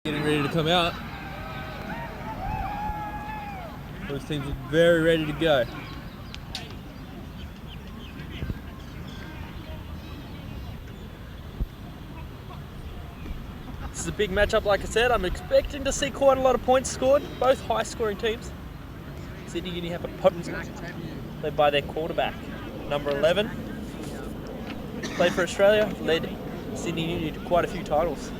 Getting ready to come out. Those teams are very ready to go. This is a big matchup, like I said. I'm expecting to see quite a lot of points scored, both high-scoring teams. Sydney Uni have a potent side, led by their quarterback, number 11. Played for Australia, led Sydney Uni to quite a few titles.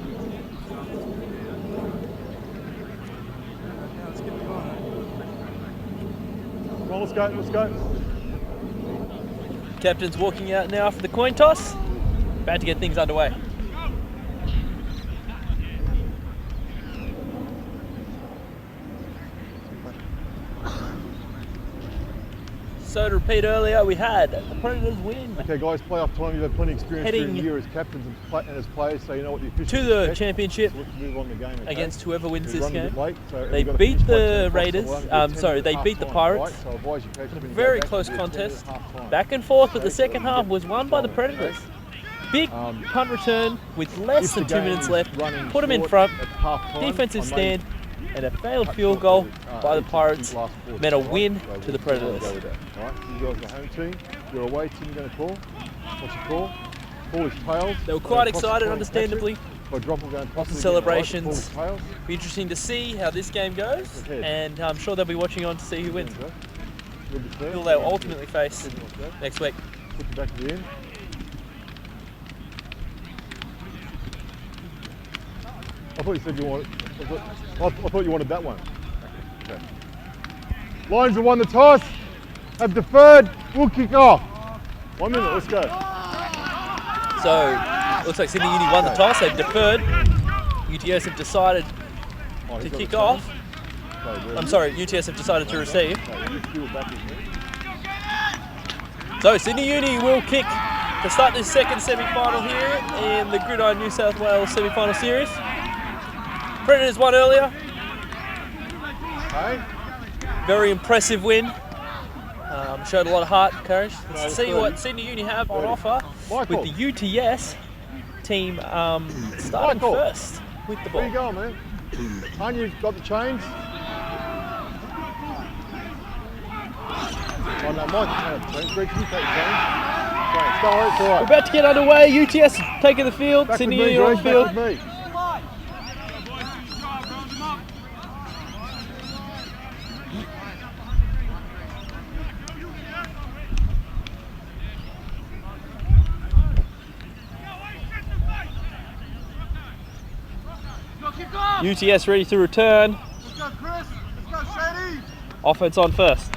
Come on, let's go. Captain's walking out now for the coin toss. About to get things underway. So to repeat earlier, we had the Predators win. Okay guys, playoff time, you've had plenty of experience during the year as captains and as players, so you know what the officials to the expect. championship So let's move on the game, okay? Against whoever wins this game. Late, so they beat the Raiders, they beat the Pirates. Right? So a very close contest, back and forth, but the second half was won by the Predators. Big punt return with less than 2 minutes left, put them in front, defensive stand, and a failed field goal by the Pirates meant a win to the Predators. Right, you guys are the home team, your away team are going to call. What's your call? Call is tails. They were quite excited, understandably. Lots of celebrations. Be interesting to see how this game goes, and I'm sure they'll be watching on to see who wins. Who they'll ultimately face next week. Put you back to the end. I thought you said you wanted. I thought you wanted that one. Okay. Lions have won the toss. Have deferred. We'll kick off. 1 minute. Let's go. So looks like Sydney Uni won the toss. They've deferred. UTS have decided to kick off. I'm sorry. UTS have decided to receive. So Sydney Uni will kick to start this second semi-final here in the Gridiron New South Wales semi-final series. Predators won earlier. Very impressive win. Showed a lot of heart, courage. Let's see what Sydney Uni have on offer with the UTS team starting first with the ball. Where you going, man? Anya, got the chains? Oh no, Mike can have the chains. Greg, can you take the chains? It's all right. We're about to get underway. UTS taking the field. Back Sydney with me, Uni on the field. Back with me. UTS ready to return. Let's go, Chris. Let's go, Shady. Offense on first.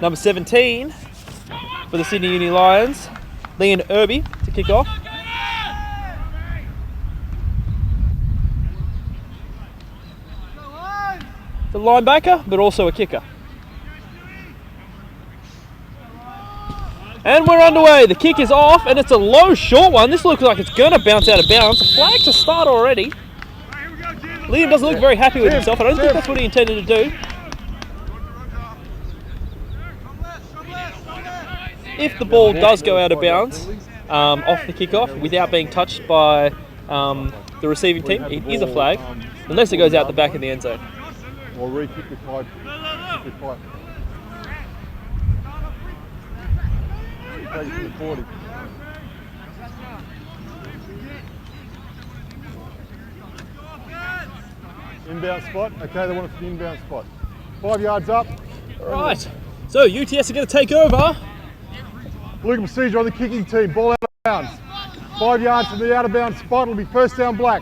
Number 17 for the Sydney Uni Lions, Leon Irby to kick off. The linebacker, but also a kicker. And we're underway. The kick is off, and it's a low, short one. This looks like it's going to bounce out of bounds. A flag to start already. Liam doesn't look very happy with himself. I don't think that's what he intended to do. If the ball does go out of bounds off the kickoff without being touched by the receiving team, it is a flag, unless it goes out the back of the end zone. Or re-kick with 5. Take it to the 40. Inbound spot. Okay, they want it for the inbound spot. 5 yards up. Right. So UTS are going to take over. Legal procedure on the kicking team. Ball out of bounds. 5 yards from the out of bounds spot. It'll be first down black.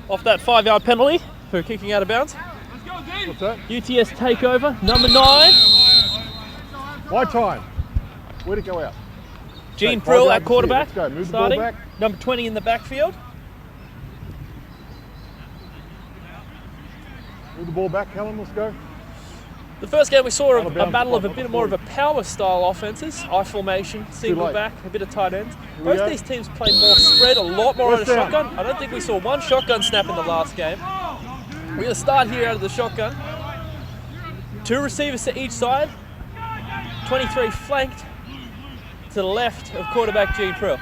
Off that 5-yard penalty for kicking out of bounds. What's that? UTS take over. Number 9. My time. Where'd it go out? Gene Prill at quarterback. Let's go. Move starting. The ball back. Number 20 in the backfield. Move the ball back, Callum. Let's go. The first game we saw a battle of a bit more of a power style offenses. I formation, single back, a bit of tight ends. Both these teams play more spread, a lot more out of shotgun. I don't think we saw one shotgun snap in the last game. We're going to start here out of the shotgun. 2 receivers to each side. 23 flanked to the left of quarterback Gene Prill.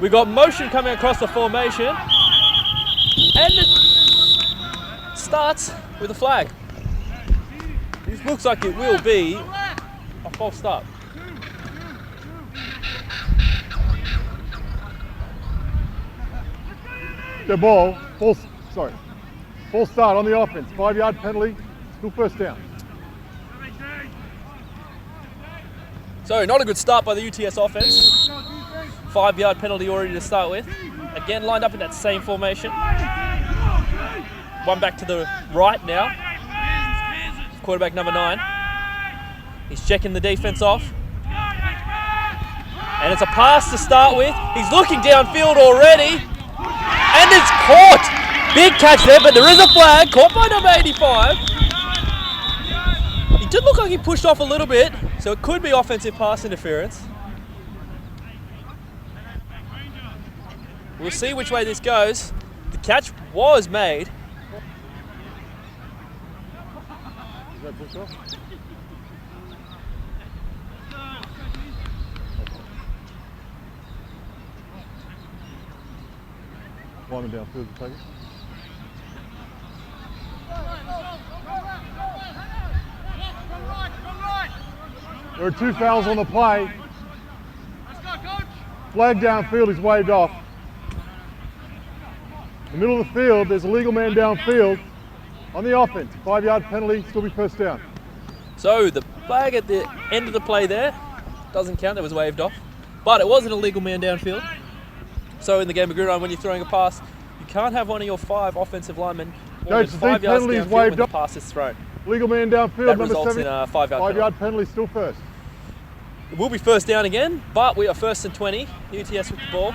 We got motion coming across the formation, and it starts with a flag. This looks like it will be a false start. The ball, full start on the offense. 5-yard penalty, still first down. So not a good start by the UTS offense. 5-yard penalty already to start with. Again, lined up in that same formation. One back to the right now. Quarterback number 9. He's checking the defense off. And it's a pass to start with. He's looking downfield already. And it's caught. Big catch there, but there is a flag. Caught by number 85. He did look like he pushed off a little bit, so it could be offensive pass interference. We'll see which way this goes. The catch was made. Is that push off? Lineman downfield to take it. There are 2 fouls on the play. Flag downfield is waved off. In the middle of the field, there's a legal man downfield on the offense. 5-yard penalty, still be first down. So the flag at the end of the play there doesn't count, that was waved off. But it was an illegal man downfield. So in the game of gridiron, when you're throwing a pass, you can't have one of your 5 offensive linemen more than 5 yards downfield when the pass is thrown. Legal man downfield, That number results 7. in a 5-yard penalty, still first. It will be first down again, but we are first and 20. UTS with the ball.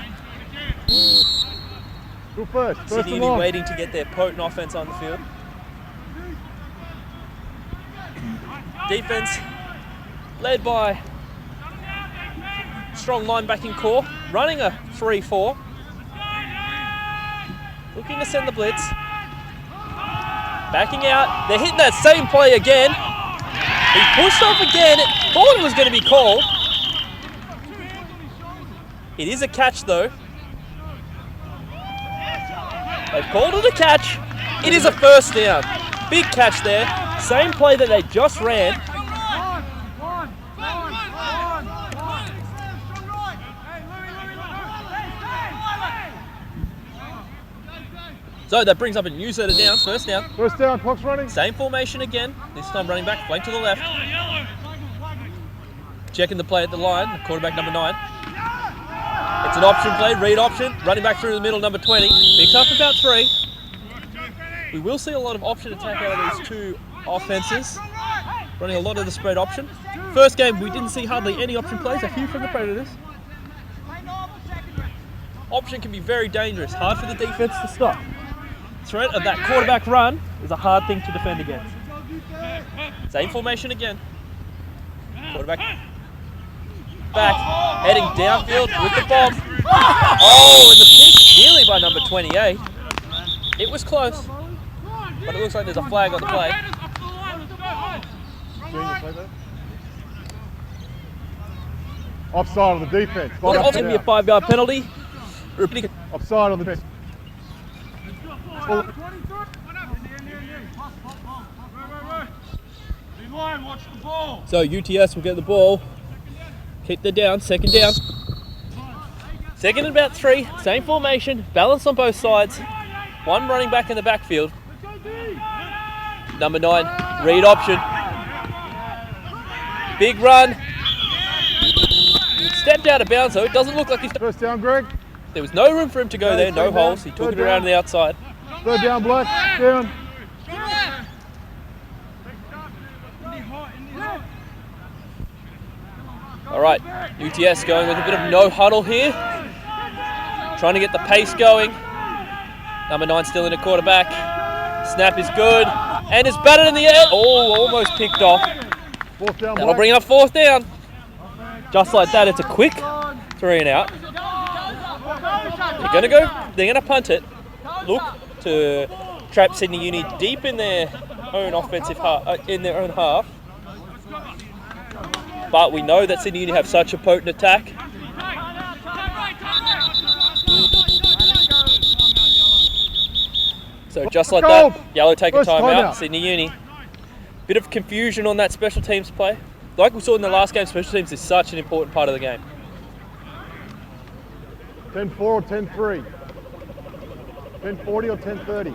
Still first Sydney and Uni long. waiting to get their potent offense on the field. Defense led by strong linebacking core, running a 3-4. Looking to send the blitz. Backing out. They're hitting that same play again. He pushed off again. Thought it was going to be called. It is a catch though. They've called it a catch. It is a first down. Big catch there. Same play that they just ran. So that brings up a new set of downs. First down. First down, clock's running. Same formation again. This time running back, flank to the left. Checking the play at the line, quarterback number 9. It's an option play, read option. Running back through the middle, number 20. Picks up about 3. We will see a lot of option attack out of these 2 offenses. Running a lot of the spread option. First game, we didn't see hardly any option plays. A few from the Predators. Option can be very dangerous. Hard for the defense to stop. Threat of that quarterback run is a hard thing to defend against. Same formation again. Quarterback back, heading downfield with the bomb. Oh, and the pick nearly by number 28. It was close, but it looks like there's a flag on the play. Offside on the defense. Well, it's going to be a 5-yard penalty. Offside on the defense. So UTS will get the ball. Keep the down, second down. Second and about 3, same formation, balance on both sides. One running back in the backfield. Number 9, read option. Big run. Stepped out of bounds, so it doesn't look like he's... First down, Greg. There was no room for him to go there, no holes. He took it around the outside. Third down, Black. Down. All right, UTS going with a bit of no huddle here. Trying to get the pace going. Number 9 still in a quarterback. Snap is good. And it's batted in the air. Oh, almost picked off. Fourth down, That'll bring up 4th down. Just like that, it's a quick 3 and out. They're gonna punt it. Look to trap Sydney Uni deep in their own offensive half, in their own half. But we know that Sydney Uni have such a potent attack. So just like Goal. that, yellow take a First timeout. timeout. Sydney Uni. Bit of confusion on that special teams play. Like we saw in the last game, special teams is such an important part of the game. 10-4 or 10-3? 10-40 or 10-30?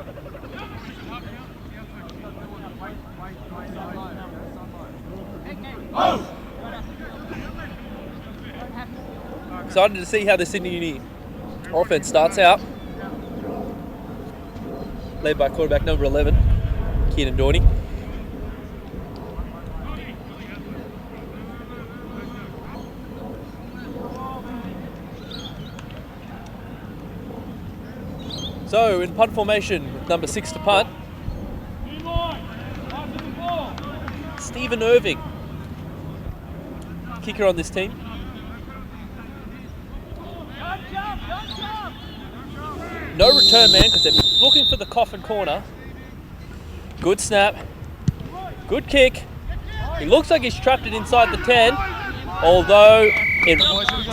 Excited to see how the Sydney Uni offense starts out. Led by quarterback number 11, Keenan Dorney. So in punt formation, with number 6 to punt, Stephen Irving, kicker on this team. No return man because they're looking for the coffin corner. Good snap, good kick. He looks like he's trapped it inside the 10, although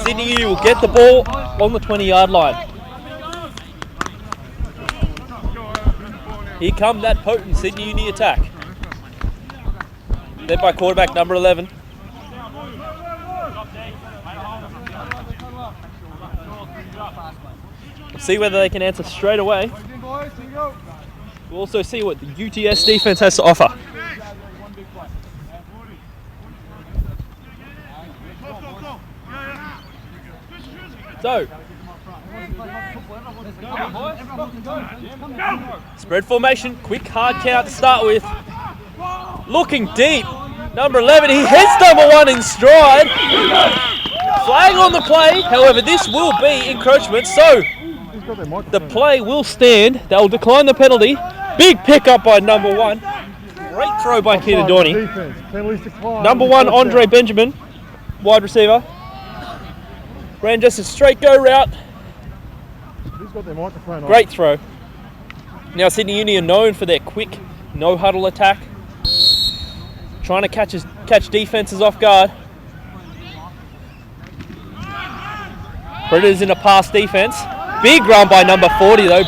Sydney Uni will get the ball on the 20-yard line. Here come that potent Sydney Uni attack. Led by quarterback number 11. We'll see whether they can answer straight away. We'll also see what the UTS defense has to offer. So, spread formation, quick hard count to start with. Looking deep, number 11, he hits number 1 in stride. Flag on the play, however this will be encroachment, so the play will stand. They'll decline the penalty. Big pickup by number 1. Great throw by Keenan Dorney. Number 1, Andre Benjamin, wide receiver. Ran just a straight go route. Great throw. Now Sydney Uni are known for their quick, no huddle attack. Trying to catch defenses off guard. Predators in a pass defense. Big run by number 40 though.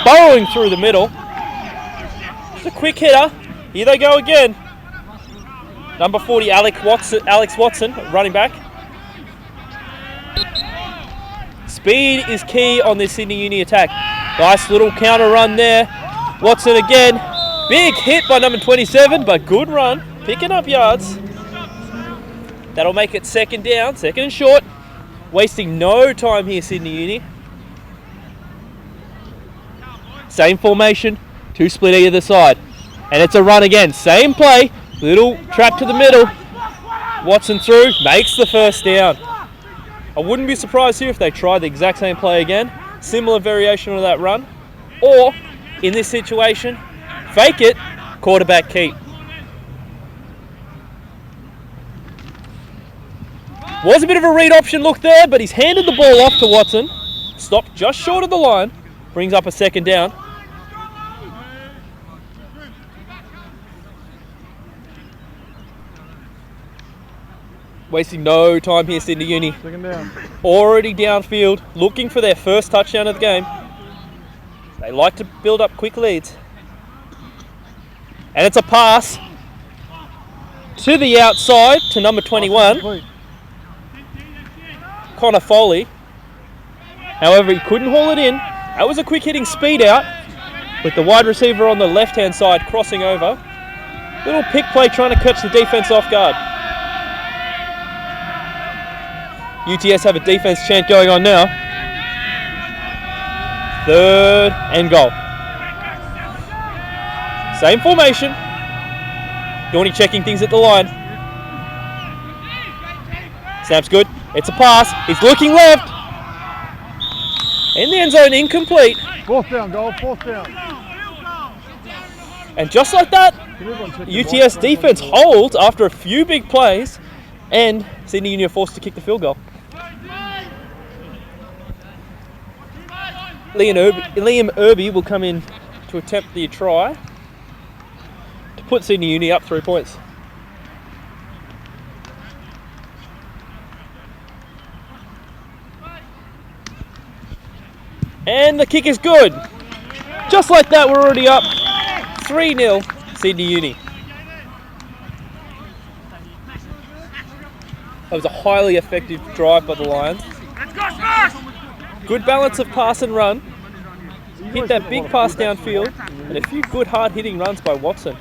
Burrowing through the middle. Just a quick hitter. Here they go again. Number 40, Alex Watson, running back. Speed is key on this Sydney Uni attack. Nice little counter run there. Watson again. Big hit by number 27, but good run. Picking up yards. That'll make it second down, second and short. Wasting no time here, Sydney Uni. Same formation, 2 split either side. And it's a run again. Same play. Little trap to the middle. Watson through, makes the first down. I wouldn't be surprised here if they tried the exact same play again. Similar variation of that run. Or, in this situation, fake it, quarterback keep. Was a bit of a read option look there, but he's handed the ball off to Watson. Stopped just short of the line. Brings up a second down. Wasting no time here, Sydney Uni. Second down. Already downfield, looking for their first touchdown of the game. They like to build up quick leads. And it's a pass to the outside to number 21, Connor Foley. However, he couldn't haul it in. That was a quick hitting speed out with the wide receiver on the left-hand side crossing over. Little pick play trying to catch the defense off guard. UTS have a defense chant going on now. Third and goal. Same formation. Dorney checking things at the line. Snap's good. It's a pass. He's looking left. In the end zone, incomplete. Fourth down, goal, fourth down. And just like that, UTS defense holds after a few big plays, and Sydney Uni are forced to kick the field goal. Liam Irby will come in to attempt the try to put Sydney Uni up 3 points. And the kick is good. just like that, we're already up 3-0 Sydney Uni. That was a highly effective drive by the Lions. Good balance of pass and run. Hit that big pass downfield and a few good hard hitting runs by Watson.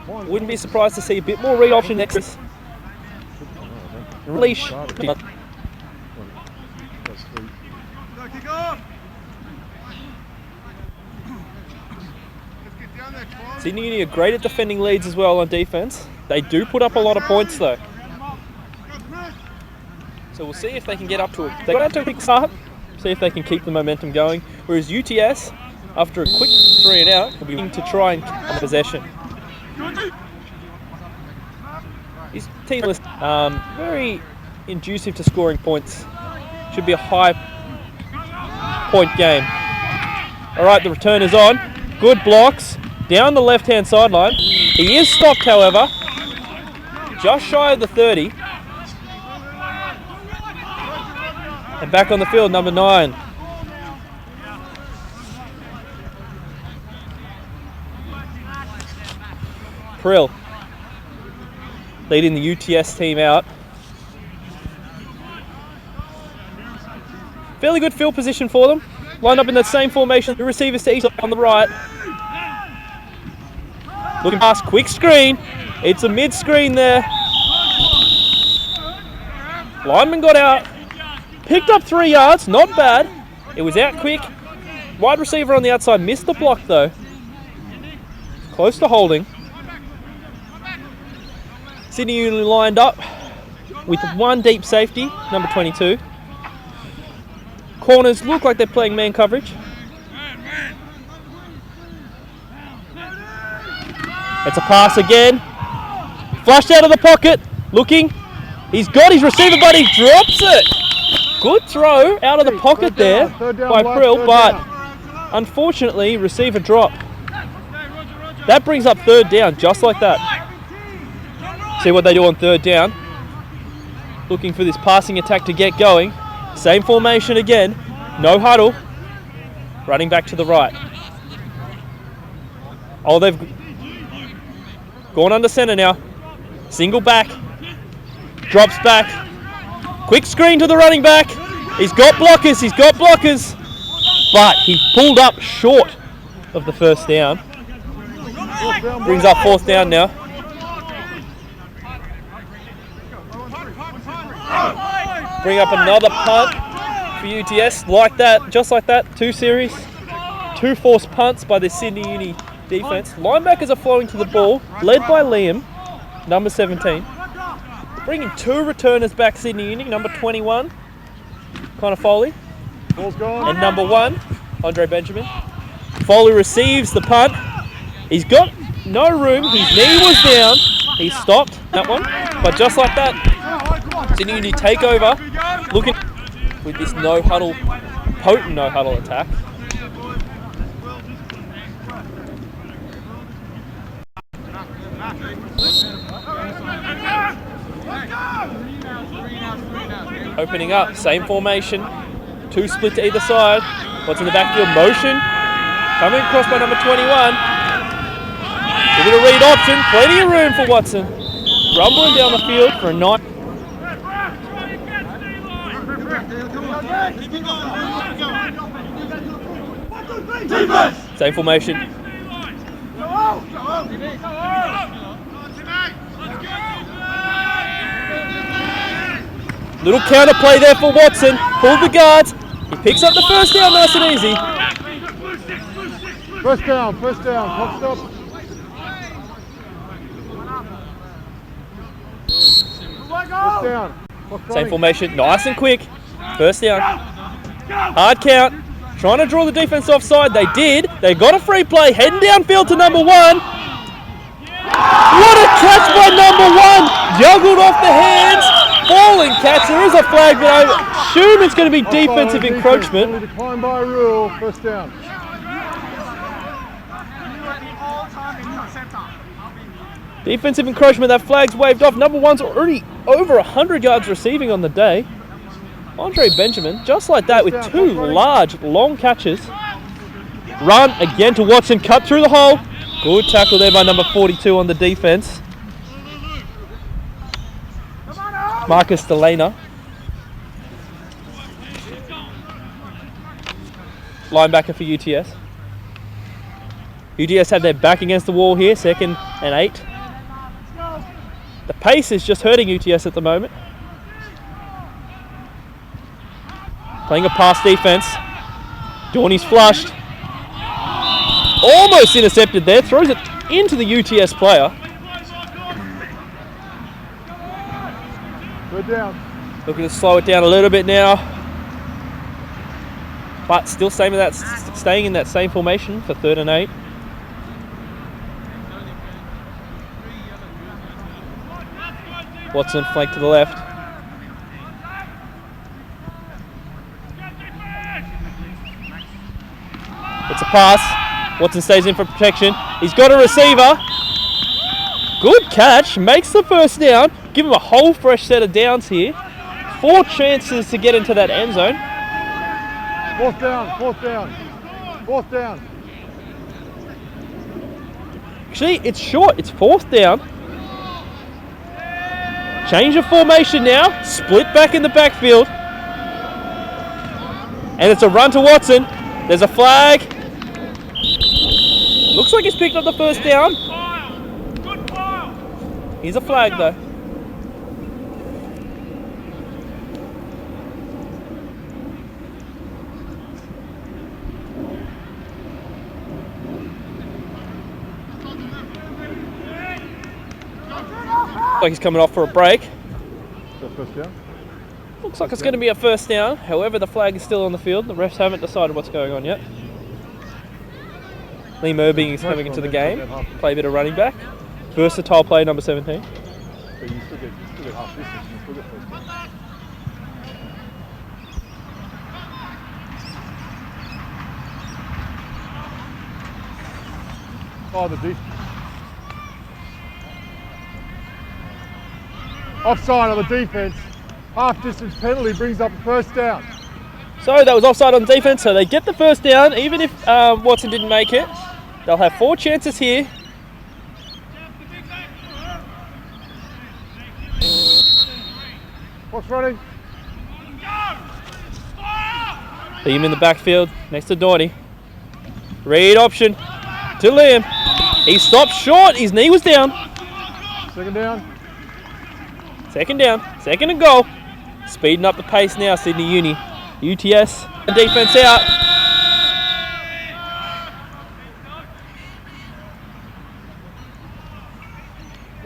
Wouldn't be surprised to see a bit more read option next. Leash. Sydney Uni are great at defending leads as well on defense. They do put up a lot of points though. So we'll see if they can get up to it. They got out to a quick start, see if they can keep the momentum going. Whereas UTS, after a quick 3 and out, will be willing to try and keep possession. His team is very inducive to scoring points. Should be a high point game. All right, the return is on. Good blocks down the left-hand sideline. He is stopped, however, just shy of the 30. And back on the field, number 9. Prill leading the UTS team out. Fairly good field position for them. Lined up in that same formation. The receivers to each on the right. Looking past, quick screen. It's a mid-screen there. Lineman got out. Picked up 3 yards, not bad. It was out quick. Wide receiver on the outside missed the block though. Close to holding. Sydney Uni lined up with 1 deep safety, number 22. Corners look like they're playing man coverage. It's a pass again. Flushed out of the pocket. Looking. He's got his receiver, but he drops it. Good throw out of the pocket there by Prill, but unfortunately, receiver drop. That brings up 3rd down, just like that. See what they do on 3rd down. Looking for this passing attack to get going. Same formation again. No huddle. Running back to the right. Oh, they've gone under center now. Single back. Drops back. Quick screen to the running back. He's got blockers. But he pulled up short of the 1st down. Brings up 4th down now. Bring up another punt for UTS. Like that, just like that. 2 series. 2 forced punts by the Sydney Uni defense. Linebackers are flowing to the ball, led by Liam, number 17. Bringing 2 returners back, Sydney Uni, number 21, Connor Foley, and number 1, Andre Benjamin. Foley receives the punt. He's got no room. His knee was down. He stopped that one, but just like that, Sydney Uni take over, looking with this no huddle, potent no huddle attack. Opening up, same formation, 2 split to either side. What's in the backfield? Motion. Coming across by number 21. A bit of read option, plenty of room for Watson. Rumbling down the field for a 9. Same formation. Little counter play there for Watson. Pulled the guards. He picks up the 1st down nice and easy. 1st down. Clock stop. First down. Same formation, nice and quick. 1st down. Hard count. Trying to draw the defense offside. They did. They got a free play. Heading downfield to number 1. What a catch by number 1. Juggled off the hands. Falling catch. There is a flag, but I assume it's going to be defensive encroachment. Declined by rule. 1st down. Defensive encroachment. That flag's waved off. Number 1's already over 100 yards receiving on the day. Andre Benjamin, just like that, with 2 large, long catches. Run again to Watson, cut through the hole. Good tackle there by number 42 on the defense. Marcus Delana. Linebacker for UTS. UTS have their back against the wall here, 2nd and 8. The pace is just hurting UTS at the moment. Playing a pass defense. Dorney's flushed. Almost intercepted there. Throws it into the UTS player. Good down. Looking to slow it down a little bit now. But still staying in that same formation for 3rd and 8. Watson flank to the left. It's a pass. Watson stays in for protection. He's got a receiver. Good catch. Makes the first down. Give him a whole fresh set of downs here. 4 chances to get into that end zone. 4th down. 4th down. 4th down. Actually, it's short. It's 4th down. Change of formation now. Split back in the backfield. And it's a run to Watson. There's a flag. Looks like he's picked up the first down. Here's a flag though. Like he's coming off for a break. First down. Looks like it's going to be a first down. However, the flag is still on the field. The refs haven't decided what's going on yet. Liam Irving is coming into the game. Play a bit of running back. Versatile player number 17. But you still get half distance. You still get first down. Oh, the defense. Offside on the defense. Half distance penalty brings up a first down. So that was offside on defense, so they get the first down. Even if Watson didn't make it, they'll have 4 chances here. What's running? Liam in the backfield, next to Dorney. Read option to Liam. He stopped short, his knee was down. 2nd down. 2nd down, 2nd and goal. Speeding up the pace now, Sydney Uni. UTS, the defense out.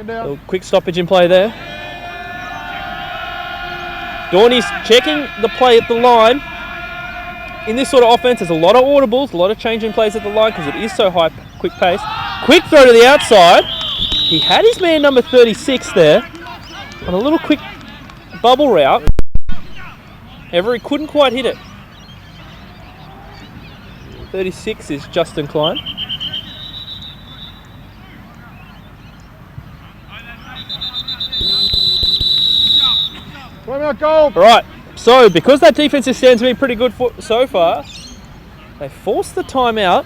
A quick stoppage in play there. Dorney's checking the play at the line. In this sort of offense, there's a lot of audibles, a lot of changing plays at the line because it is so high, quick pace. Quick throw to the outside. He had his man number 36 there on a little quick bubble route. However, he couldn't quite hit it. 36 is Justin Klein. Goal. Right, so because that defensive stand's been pretty good so far, they forced the timeout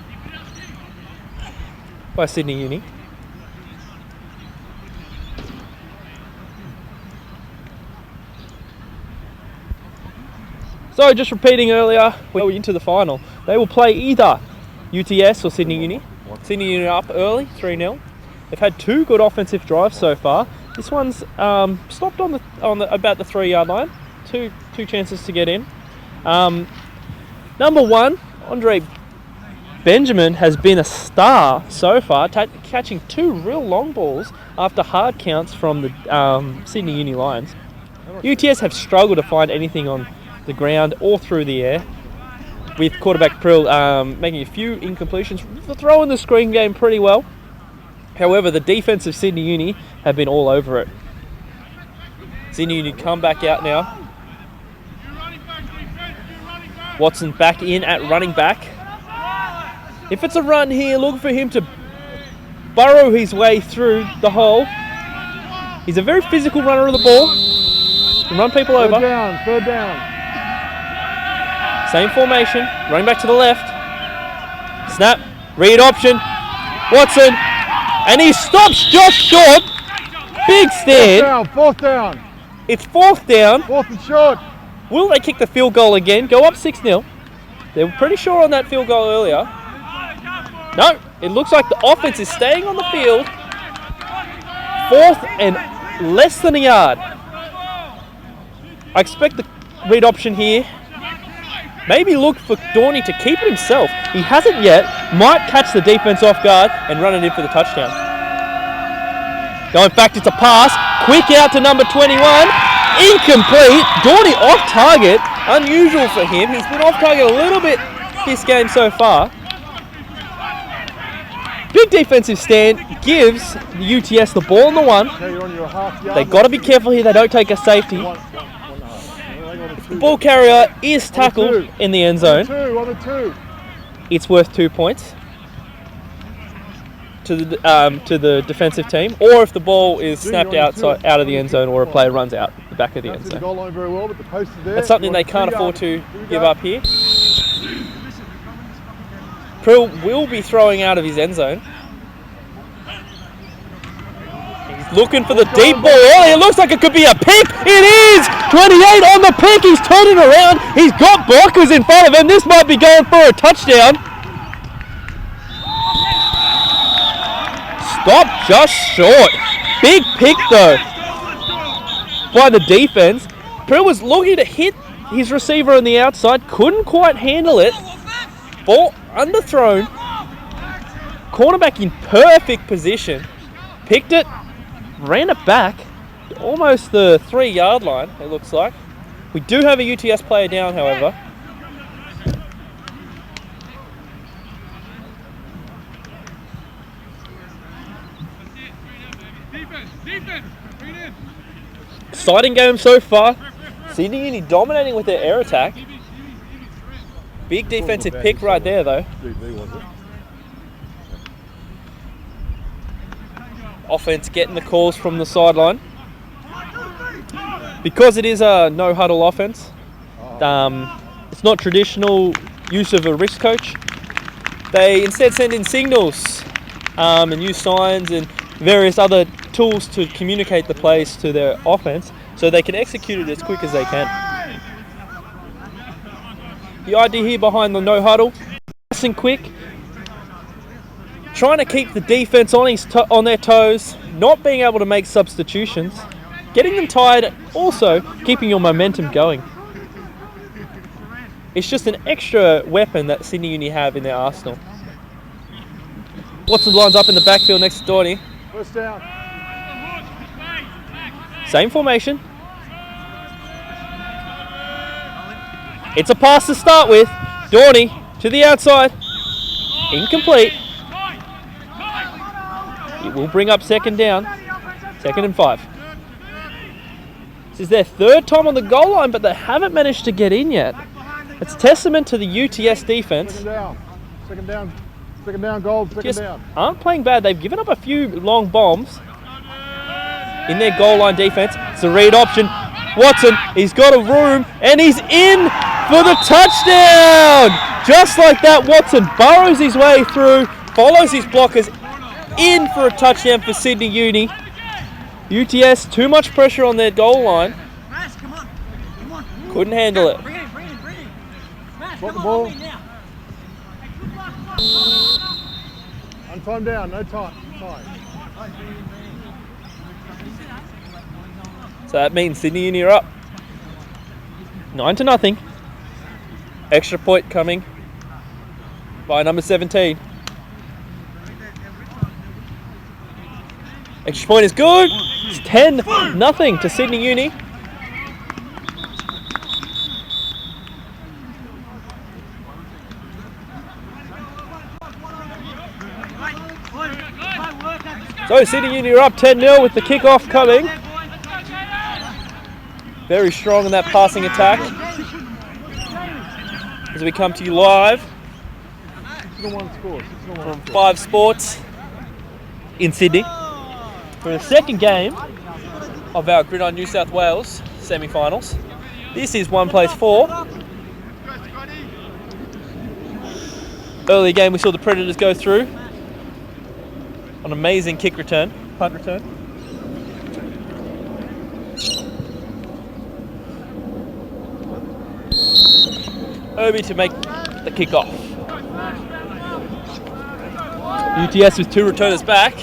by Sydney Uni. So just repeating earlier, we're into the final. They will play either UTS or Sydney Uni. Sydney Uni up early, 3-0. They've had 2 good offensive drives so far. This one's stopped on the about the 3-yard line. Two chances to get in. Number 1, Andre Benjamin has been a star so far, catching 2 real long balls after hard counts from the Sydney Uni Lions. UTS have struggled to find anything on the ground or through the air, with quarterback Prill making a few incompletions, throwing the screen game pretty well. However, the defense of Sydney Uni have been all over it. Sydney Uni come back out now. Watson back in at running back. If it's a run here, look for him to burrow his way through the hole. He's a very physical runner of the ball. Can run people over. Third down. Same formation, running back to the left. Snap, read option, Watson, and he stops just short. Big stand. Fourth down. It's 4th down. 4th and short. Will they kick the field goal again? Go up 6-0. They were pretty sure on that field goal earlier. No, it looks like the offense is staying on the field. 4th and less than a yard. I expect the read option here. Maybe look for Dorney to keep it himself. He hasn't yet. Might catch the defense off guard and run it in for the touchdown. Going back, it's a pass. Quick out to number 21. Incomplete. Dorney off target. Unusual for him. He's been off target a little bit this game so far. Big defensive stand gives the UTS the ball on the 1. Okay, you're on your half-yard. They've got to be careful here they don't take a safety. The ball carrier is tackled in the end zone. On the 2. It's worth 2 points to the defensive team, or if the ball is snapped out of the end zone or a player runs out the back of the end zone. Goal line very well, but the post is there. That's something they can't afford to give up here. Prill will be throwing out of his end zone. He's looking for the deep ball. Oh, it looks like it could be a pick. It is! 28 on the pick. He's turning around. He's got blockers in front of him. This might be going for a touchdown. Stop just short. Big pick though by the defense. Prill was looking to hit his receiver on the outside. Couldn't quite handle it. Ball underthrown. Cornerback in perfect position. Picked it. Ran it back. Almost the 3-yard line, it looks like. We do have a UTS player down, however. Exciting game so far. Sydney Uni dominating with their air attack. Big defensive pick right there, though. Offense getting the calls from the sideline. Because it is a no-huddle offense, it's not traditional use of a risk coach. They instead send in signals and use signs and various other tools to communicate the plays to their offense so they can execute it as quick as they can. The idea here behind the no-huddle, nice and quick, trying to keep the defense on their toes, not being able to make substitutions, getting them tired, also keeping your momentum going. It's just an extra weapon that Sydney Uni have in their arsenal. Watson lines up in the backfield next to Dorney. First down. Same formation. It's a pass to start with. Dorney to the outside. Incomplete. It will bring up 2nd down. 2nd and 5. This is their 3rd time on the goal line, but they haven't managed to get in yet. It's testament to the UTS defense. Second down, gold, second down. Aren't playing bad. They've given up a few long bombs in their goal line defense. It's a read option. Watson, he's got a room, and he's in for the touchdown! Just like that, Watson burrows his way through, follows his blockers, in for a touchdown for Sydney Uni. UTS, too much pressure on their goal line. Couldn't handle it. Got the ball. And time down, no time. So that means Sydney Uni are up 9-0. Extra point coming by number 17. Extra point is good. It's 10-0 to Sydney Uni. So Sydney Uni are up 10-0 with the kickoff coming. Very strong in that passing attack. As we come to you live from 5 Sports in Sydney for the second game of our Gridiron New South Wales semi-finals. This is 1 place 4. Early game we saw the Predators go through. An amazing kick return, punt return. Obi to make the kick off. UTS with 2 returners back.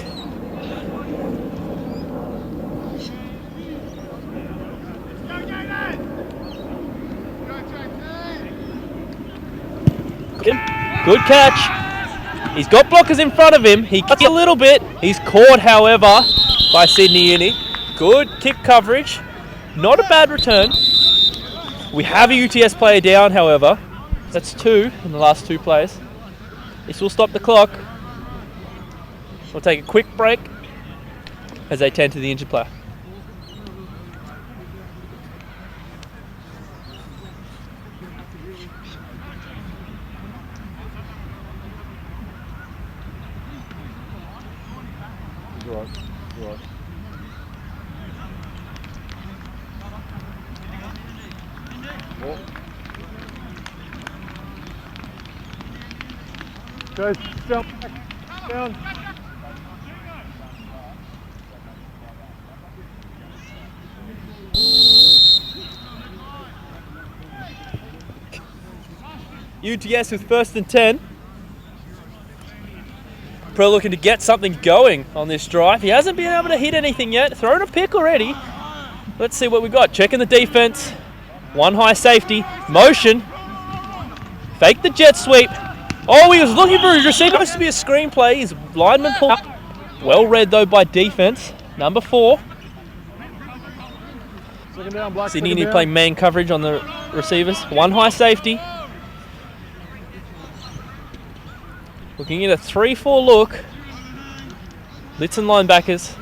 Good catch. He's got blockers in front of him. He cuts a little bit. He's caught, however, by Sydney Uni. Good kick coverage. Not a bad return. We have a UTS player down, however. That's 2 in the last 2 plays. This will stop the clock. We'll take a quick break as they tend to the injured player. Right. Okay, down. UTS with 1st and 10. Pro looking to get something going on this drive. He hasn't been able to hit anything yet. Thrown a pick already. Let's see what we got. Checking the defense. 1 high safety. Motion. Fake the jet sweep. Oh, he was looking for his receiver. Supposed to be a screenplay. His lineman pulled up. Well read though by defense. Number 4. Second down, Black. Sydney need to play man coverage on the receivers. 1 high safety. Looking at a 3-4 look. Blitz and linebackers.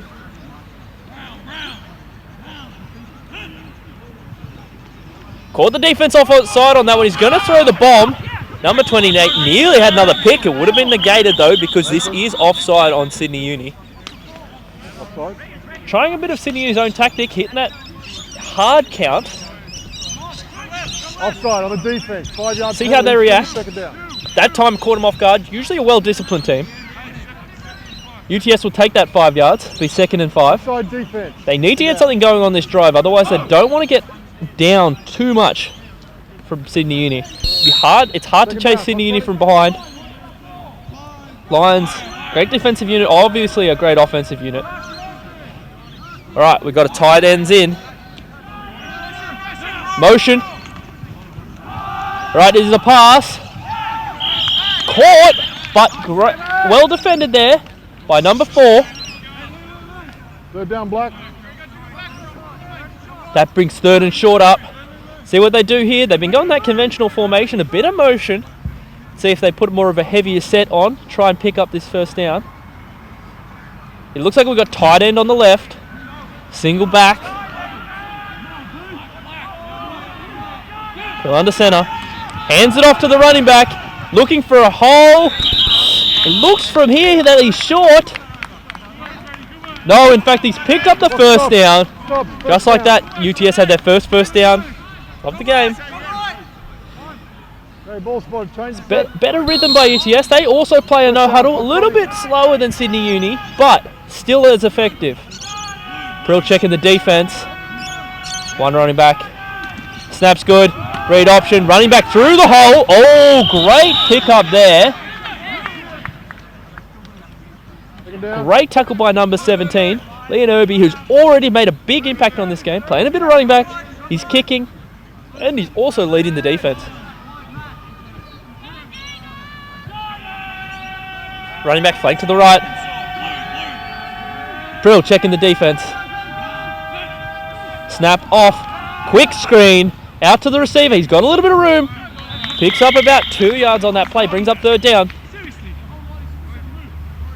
Caught the defense offside on that one. He's going to throw the bomb. Number 28 nearly had another pick. It would have been negated though because this is offside on Sydney Uni. Offside? Trying a bit of Sydney Uni's own tactic, hitting that hard count. Offside on the defense. 5 yards. See how they react. Second down. That time caught him off guard. Usually a well-disciplined team. UTS will take that 5 yards. Be 2nd and 5. Offside defense. They need to get something going on this drive. Otherwise, they don't want to get down too much from Sydney Uni. It's hard to chase Sydney Uni from behind. Lions, great defensive unit. Obviously a great offensive unit. All right, we've got a tight ends in. Motion. All right, this is a pass. Caught, but well defended there by number 4. 3rd down, Black. That brings 3rd and short up. See what they do here. They've been going that conventional formation, a bit of motion. See if they put more of a heavier set on. Try and pick up this 1st down. It looks like we've got tight end on the left. Single back. Still under center. Hands it off to the running back. Looking for a hole. It looks from here that he's short. No, in fact, he's picked up the 1st down. Just like that, UTS had their first down of the game. Okay, ball spot, change. Better rhythm by UTS. They also play a no huddle, a little bit slower than Sydney Uni, but still as effective. Brill checking the defense. 1 running back. Snap's good. Read option. Running back through the hole. Oh, great pick up there. Great tackle by number 17. Leon Obi, who's already made a big impact on this game. Playing a bit of running back. He's kicking. And he's also leading the defense. Running back flank to the right. Brill checking the defense. Snap off. Quick screen. Out to the receiver. He's got a little bit of room. Picks up about 2 yards on that play. Brings up 3rd down.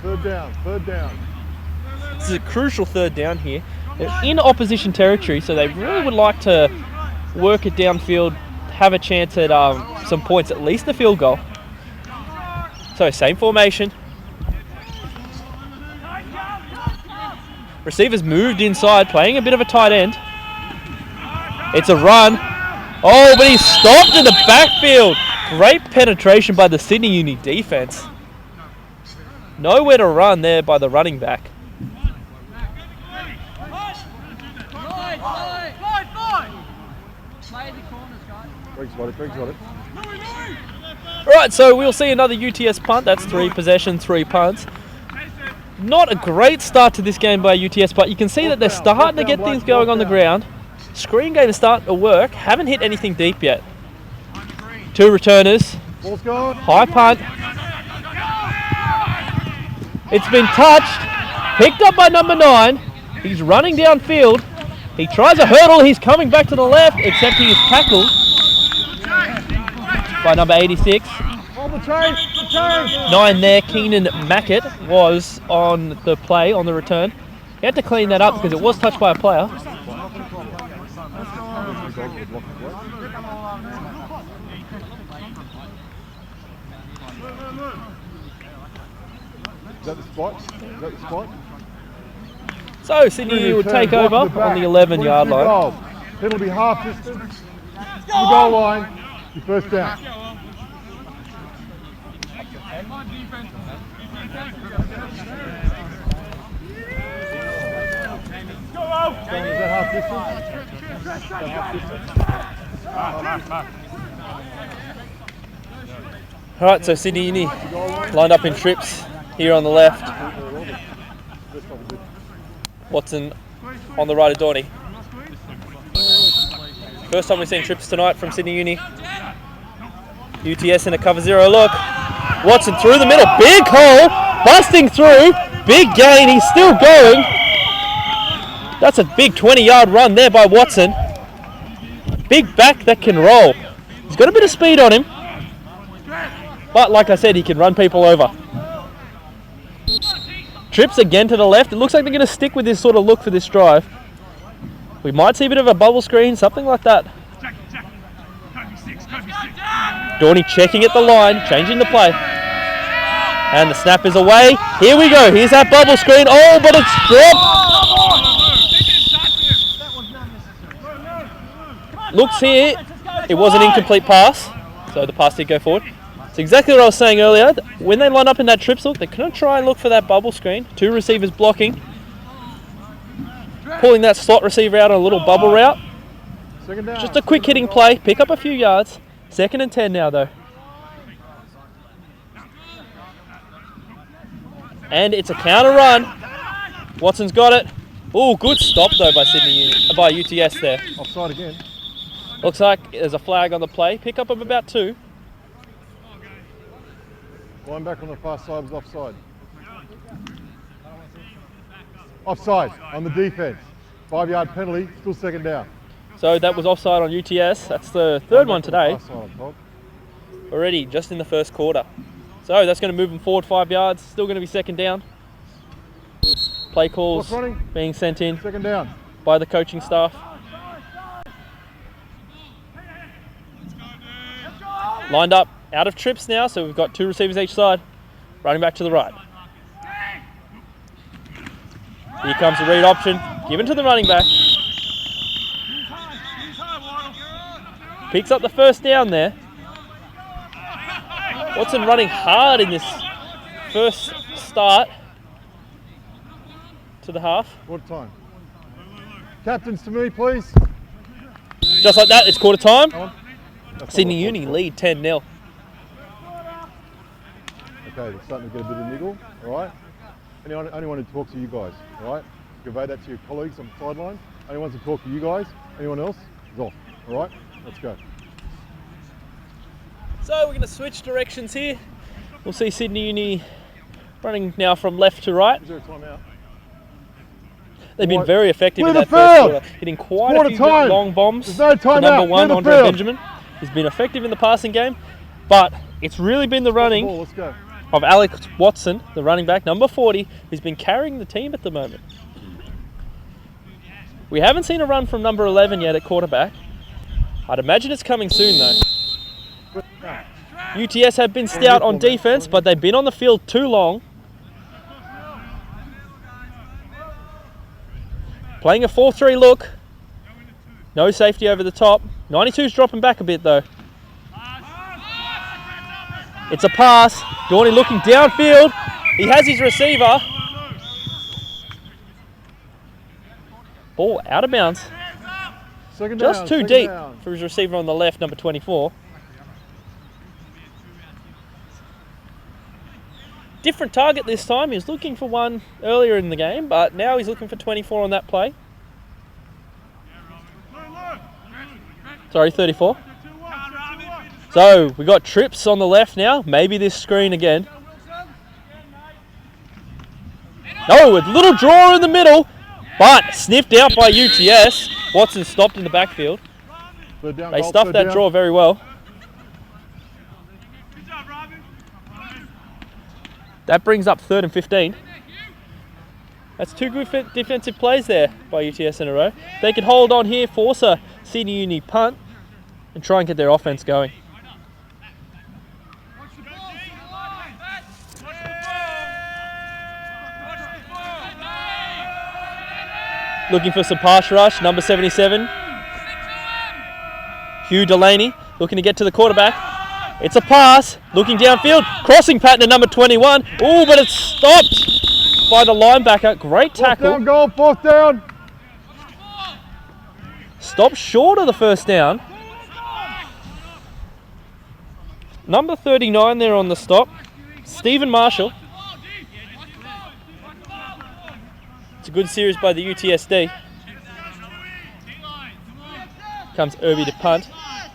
3rd down. This is a crucial 3rd down here. They're in opposition territory, so they really would like to work it downfield, have a chance at some points, at least a field goal. So same formation. Receivers moved inside, playing a bit of a tight end. It's a run. Oh, but he's stopped in the backfield. Great penetration by the Sydney Uni defence. Nowhere to run there by the running back. Greg's got it. Right, so we'll see another UTS punt. That's 3 possessions, 3 punts. Not a great start to this game by UTS, but you can see that they're starting to get things going on the ground. Screen game is starting to work. Haven't hit anything deep yet. 2 returners. Ball's gone. High punt. It's been touched. Picked up by number 9. He's running downfield. He tries a hurdle. He's coming back to the left, except he is tackled by number 86. 9 there, Keenan Mackett, was on the play, on the return. He had to clean that up because it was touched by a player. Is that the spot? So Sydney would take over on the 11-yard line. It'll be half distance. The goal line. Your first down. Is that half distance? Alright, so Sydney Uni lined up in trips here on the left. Watson on the right of Dorney. First time we've seen trips tonight from Sydney Uni. UTS in a cover 0 look. Watson through the middle, big hole, busting through, big gain, he's still going. That's a big 20-yard run there by Watson. Big back that can roll. He's got a bit of speed on him, but like I said, he can run people over. Trips again to the left. It looks like they're going to stick with this sort of look for this drive. We might see a bit of a bubble screen, something like that. Dorney checking at the line, changing the play. And the snap is away. Here we go. Here's that bubble screen. Oh, but it's dropped. Looks here. It was an incomplete pass. So the pass did go forward. It's exactly what I was saying earlier. When they line up in that trips look, they're going to try and look for that bubble screen. 2 receivers blocking. Pulling that slot receiver out on a little bubble route. Just a quick hitting play. Pick up a few yards. 2nd and 10 now though. And it's a counter run. Watson's got it. Oh, good stop though by UTS there. Offside again. Looks like there's a flag on the play. Pick up of about 2. Line back on the far side was offside. Offside on the defense. 5-yard penalty, still 2nd down. So that was offside on UTS. That's the 3rd one today. Already just in the 1st quarter. So that's going to move them forward 5 yards. Still going to be 2nd down. Play calls being sent in 2nd down by the coaching staff. Lined up out of trips now, so we've got 2 receivers each side. Running back to the right. Here comes the read option, given to the running back. Picks up the 1st down there. Watson running hard in this first start to the half. Quarter time. Captains to me, please. Just like that, it's quarter time. Sydney Uni lead 10-0. Okay, they're starting to get a bit of niggle, all right? Only want to talk to you guys, all right? Convey that to your colleagues on the sideline. Only wants to talk to you guys. Anyone else is off, all right? Let's go. So we're going to switch directions here. We'll see Sydney Uni running now from left to right. Is there a timeout? They've been very effective in that first quarter, hitting quite a few long bombs. There's no timeout. Number 1, Andre Benjamin, has been effective in the passing game, but it's really been the running of Alex Watson, the running back, number 40, who's been carrying the team at the moment. We haven't seen a run from number 11 yet at quarterback. I'd imagine it's coming soon though. UTS have been stout on defense, but they've been on the field too long. Playing a 4-3 look. No safety over the top. 92's dropping back a bit though. It's a pass. Dorney looking downfield. He has his receiver. Ball out of bounds. Second down, Just too second deep down. for his receiver on the left, number 24. Different target this time. He was looking for one earlier in the game, but now he's looking for 24 on that play. Sorry, 34. So we got trips on the left now. Maybe this screen again. No, a little draw in the middle, but sniffed out by UTS. Watson stopped in the backfield. They stuffed that draw very well. That brings up 3rd and 15. That's two good defensive plays there by UTS in a row. They could hold on here, force a Sydney Uni punt, and try and get their offense going. Looking for some pass rush, number 77. Hugh Delaney looking to get to the quarterback. It's a pass, looking downfield, crossing pattern to number 21. Oh, but it's stopped by the linebacker. Great tackle. 4th down, goal, 4th down. Stopped short of the first down. Number 39 there on the stop, Stephen Marshall. It's a good series by the UTSD. Comes Irby to punt.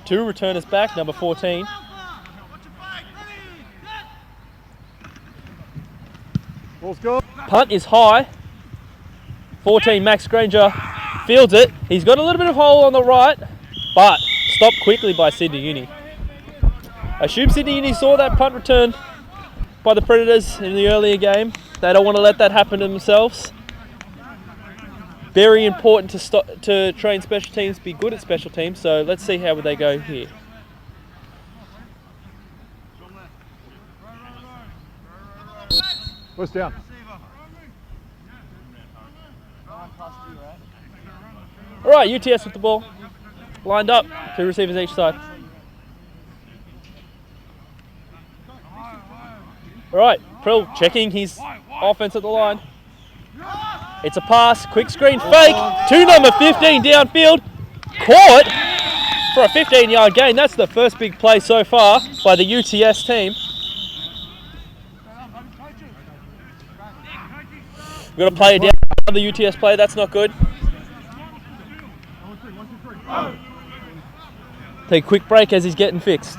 2 returners back, number 14. Ball's gone. Punt is high. 14, Max Granger fields it. He's got a little bit of hole on the right, but stopped quickly by Sydney Uni. I assume Sydney Uni saw that punt return by the Predators in the earlier game. They don't want to let that happen to themselves. Very important to train special teams, be good at special teams, so let's see how they go here. First down. All right, UTS with the ball. Lined up, 2 receivers each side. All right, Prill checking his offense at the line. It's a pass, quick screen fake to number 15 downfield. Caught for a 15-yard gain. That's the first big play so far by the UTS team. We've got to play it down. Another UTS play, that's not good. Take a quick break as he's getting fixed.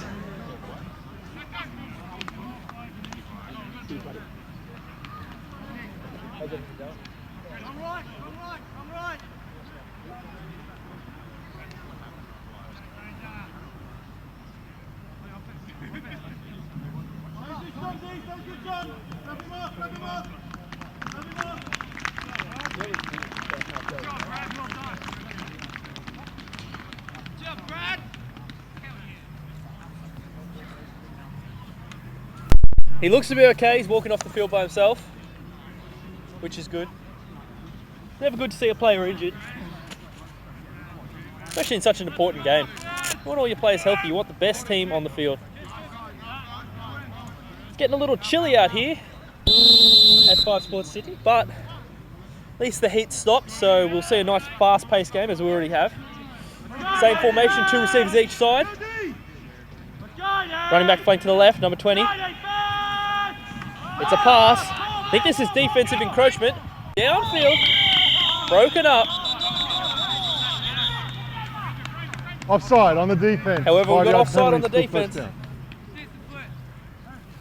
He looks to be okay. He's walking off the field by himself, which is good. Never good to see a player injured, especially in such an important game. You want all your players healthy. You want the best team on the field. It's getting a little chilly out here at 5 Sports City, but at least the heat stopped, so we'll see a nice fast-paced game as we already have. Same formation, 2 receivers each side. Running back flank to the left, number 20. It's a pass. I think this is defensive encroachment. Downfield. Broken up. Offside on the defense. However, we've got 5-yard offside on penalty, the still first defense. down.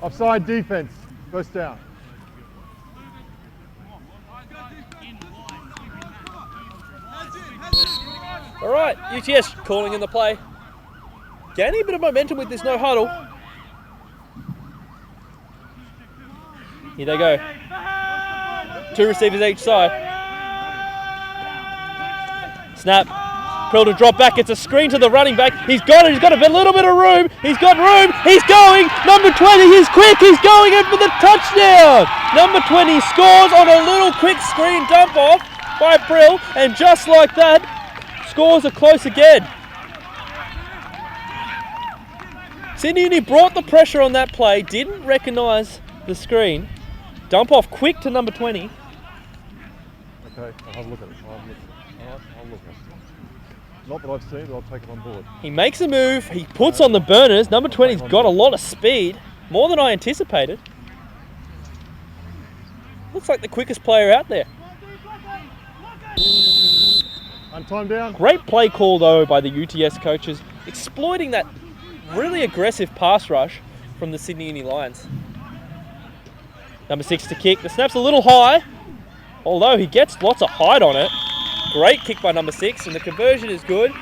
Offside defense. First down. All right, UTS calling in the play. Gaining a bit of momentum with this no huddle. Here they go. 2 receivers each side. Snap. Prill to drop back. It's a screen to the running back. He's got it. He's got a little bit of room. He's got room. He's going. Number 20. He's quick. He's going in for the touchdown. Number 20 scores on a little quick screen dump off by Prill. And just like that, scores are close again. Sydney Uni brought the pressure on that play, didn't recognise the screen. Dump off quick to number 20. Okay, I'll have a look at it. I'll look at it. Not that I've seen, but I'll take it on board. He makes a move, he puts on the burners. Number 20's got a lot of speed, more than I anticipated. Looks like the quickest player out there. And time down. Great play call though by the UTS coaches, exploiting that really aggressive pass rush from the Sydney Uni Lions. Number 6 to kick. The snap's a little high, although he gets lots of height on it. Great kick by number 6, and the conversion is good.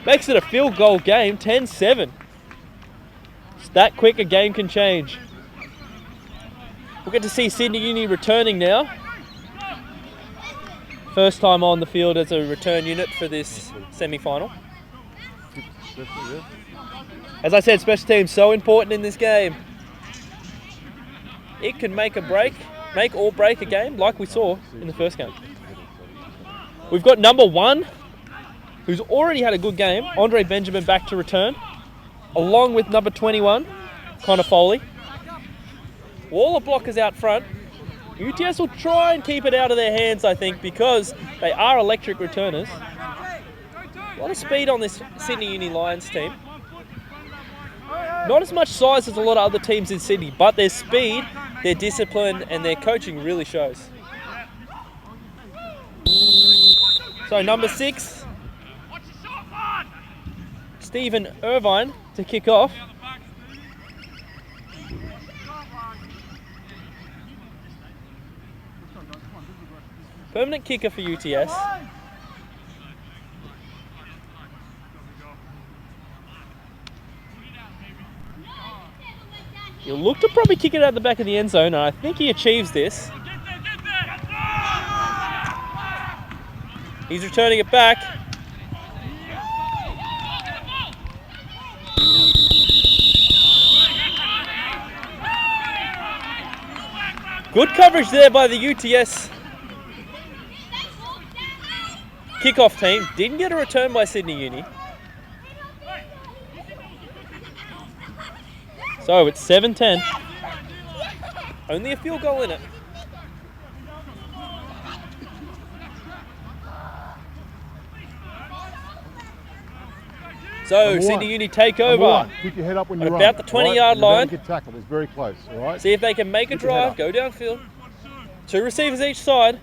Makes it a field goal game, 10-7. It's that quick a game can change. We'll get to see Sydney Uni returning now. First time on the field as a return unit for this semi-final. As I said, special teams so important in this game. It can make or break a game like we saw in the first game. We've got number 1, who's already had a good game, Andre Benjamin, back to return, along with number 21, Connor Foley. All the blockers out front. UTS will try and keep it out of their hands, I think, because they are electric returners. A lot of speed on this Sydney Uni Lions team. Not as much size as a lot of other teams in Sydney, but their speed, their discipline, and their coaching really shows. So number 6, Stephen Irvine to kick off. Permanent kicker for UTS. He'll look to probably kick it out the back of the end zone, and I think he achieves this. He's returning it back. Good coverage there by the UTS kickoff team. Didn't get a return by Sydney Uni. So it's 7-10. Only a field goal in it. So Sydney Uni take over. Keep your head up when you at run. about the 20-yard line. Get tackled. It's very close. All right. See if they can make a drive, go downfield. 2 receivers each side.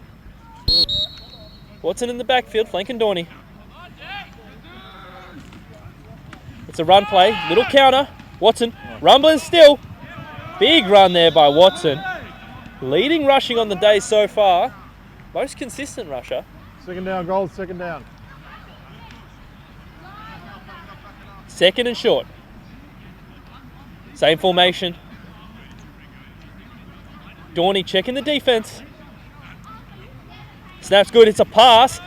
Watson in the backfield, flanking Dorney. It's a run play, little counter. Watson, rumbling still. Big run there by Watson. Leading rushing on the day so far. Most consistent rusher. Second down, Gold, second down. Second and short. Same formation. Dorney checking the defense. Snap's good, it's a pass.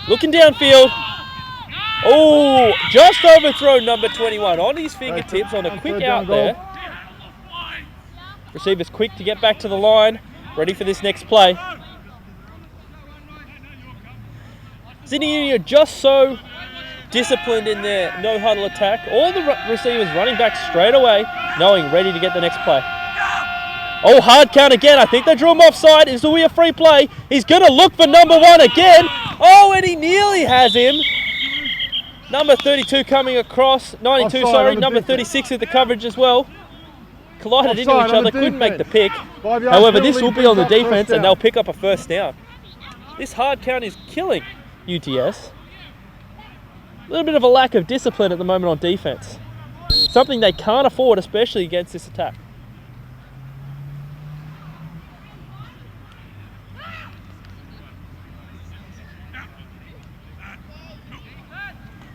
Looking downfield. Oh, just overthrown number 21 on his fingertips on a quick out there. Receiver's quick to get back to the line. Ready for this next play. Sydney Uni are just so disciplined in their no-huddle attack. All the receivers running back straight away, knowing ready to get the next play. Oh, hard count again. I think they drew him offside. This will be a free play. He's going to look for number 1 again. Oh, and he nearly has him. Number 32 coming across. 92, offside, sorry. Number 36 with the coverage as well. Collided into each other, couldn't make the pick. However, this will be on the defense, and they'll pick up a first down. This hard count is killing UTS. A little bit of a lack of discipline at the moment on defense. Something they can't afford, especially against this attack.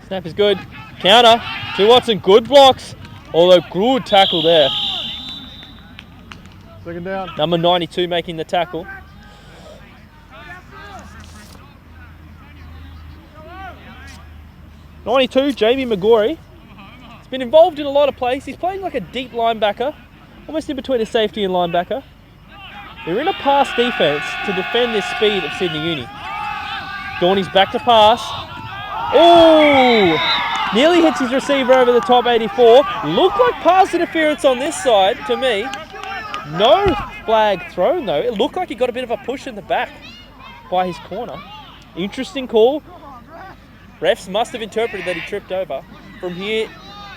Snap is good. Counter to Watson. Good blocks. Although good tackle there. Second down. Number 92 making the tackle. '92, Jamie McGorry. He's been involved in a lot of plays. He's playing like a deep linebacker, almost in between a safety and linebacker. They're in a pass defense to defend this speed of Sydney Uni. Dorney's back to pass. Oh! Nearly hits his receiver over the top 84. Looked like pass interference on this side to me. No flag thrown though. It looked like he got a bit of a push in the back by his corner. Interesting call. Refs must have interpreted that he tripped over. From here,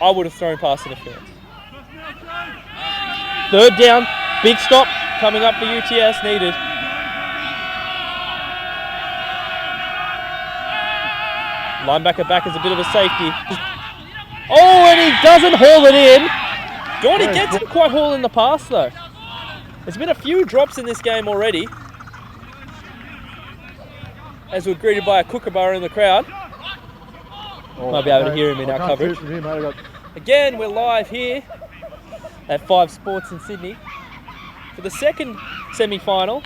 I would have thrown pass interference. Third down, big stop coming up for UTS needed. Linebacker back is a bit of a safety. Oh, and he doesn't haul it in. Gordy gets him quite hauling the pass though. There's been a few drops in this game already, as we're greeted by a kookaburra in the crowd. Might be able to hear him in our coverage. Again, we're live here at 5 Sports in Sydney for the second semi-final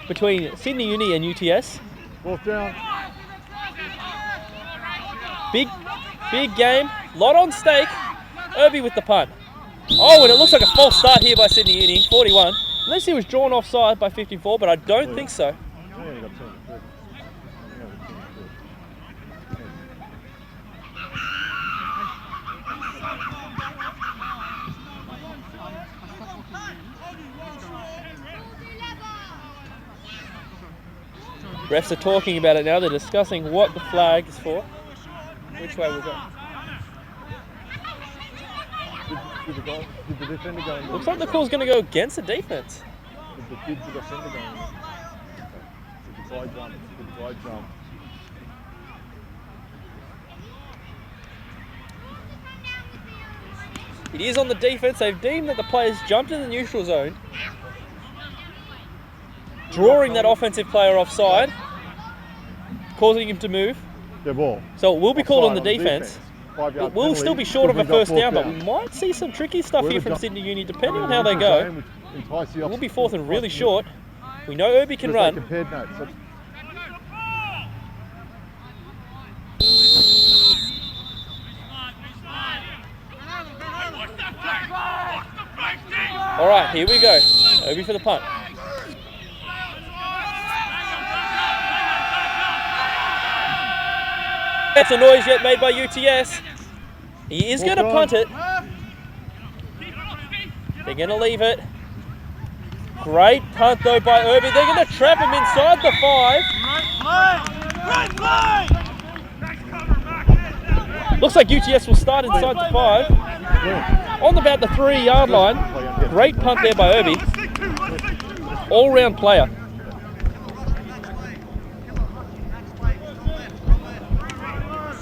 between Sydney Uni and UTS. Fourth down. Big game, lot on stake. Irby with the punt. Oh, and it looks like a false start here by Sydney Uni, 41. Unless he was drawn offside by 54, but I don't think so. Refs are talking about it now. They're discussing what the flag is for. Which way we'll go. Did the defender go in? Looks like the call's going to go against the defense. Did the defender go in? It's a wide jump. It's a wide jump. It is on the defense. They've deemed that the players jumped in the neutral zone, drawing that offensive player offside, causing him to move. Yeah, ball. So it will be called on the defense. 5 yard It will penalty. still be short of a first down, but down. we might see some tricky stuff here from Sydney Uni, depending on how they Neutral go. zone, which entice the It will be fourth and really short. We know Irby can Because they run. compared notes. So All right, here we go. Irby for the punt. That's a noise yet made by UTS. He is going to punt it. They're going to leave it. Great punt though by Irby. They're going to trap him inside the 5. Looks like UTS will start inside the 5. On about the 3-yard line. Great punt there by Irby. All-round player.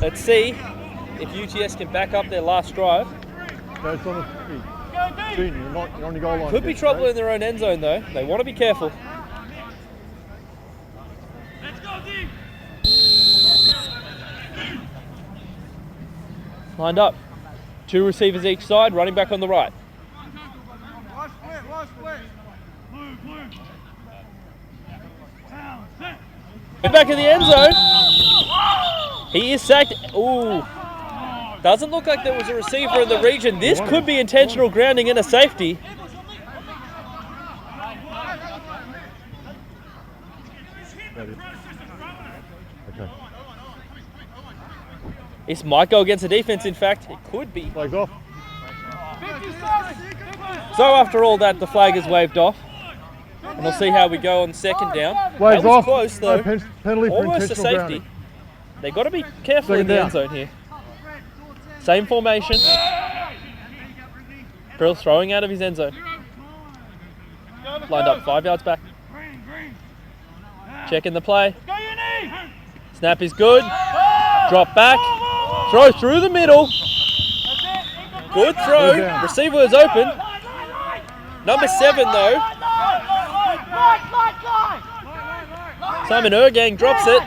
Let's see if UTS can back up their last drive. no, it's on the Junior, you're on your goal line. Could be trouble in their own end zone though. They want to be careful. Lined up. 2 receivers each side, running back on the right. Get back in the end zone. He is sacked. Ooh. Doesn't look like there was a receiver in the region. This could be intentional grounding and a safety. Okay. This might go against the defense, in fact. It could be. Flags off. So after all that, the flag is waved off. And we'll see how we go on second down. Flags That was off. close though. No penalty for Almost a intentional safety. grounding. They've got to be careful Second in the down. end zone here. Same formation. Brill throwing out of his end zone. Lined up 5 yards back. Checking the play. Snap is good. Drop back. Throw through the middle. Good throw. down. Receiver is open. Number 7 though. Simon Ergang drops it.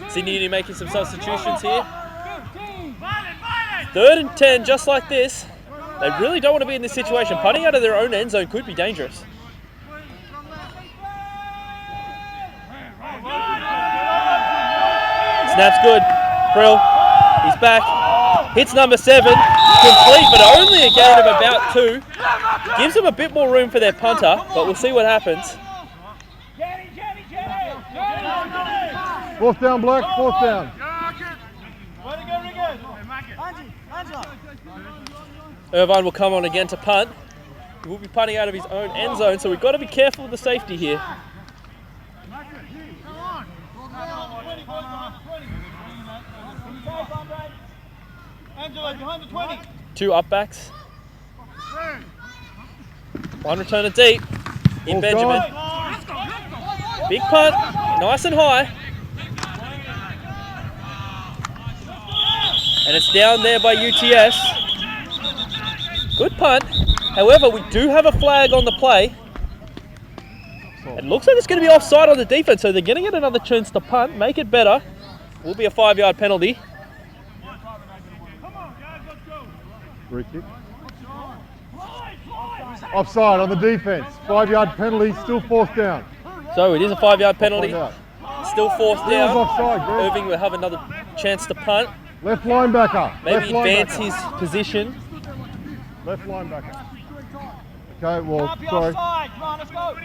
Sydney Uni making some substitutions here. 3rd and 10, just like this. They really don't want to be in this situation. Punting out of their own end zone could be dangerous. Snap's good. Brill. He's back. Hits number 7. Complete, but only a gain of about 2. Gives them a bit more room for their punter, but we'll see what happens. 4th down, Black. 4th down. Irvine will come on again to punt. He will be punting out of his own end zone, so we've got to be careful of the safety here. Two upbacks. One returner deep. In Benjamin. Big punt. Nice and high. And it's down there by UTS. Good punt. However, we do have a flag on the play. It looks like it's going to be offside on the defense, so they're going to get another chance to punt, make it better. Will be a 5-yard penalty. Free kick. Offside on the defense. 5-yard penalty, still fourth down. So it is a 5-yard penalty. Still fourth down. Offside, Irving will have another chance to punt. Left linebacker. Maybe Left advance linebacker. his position. Left linebacker. Okay, well, sorry. Come on, let's go.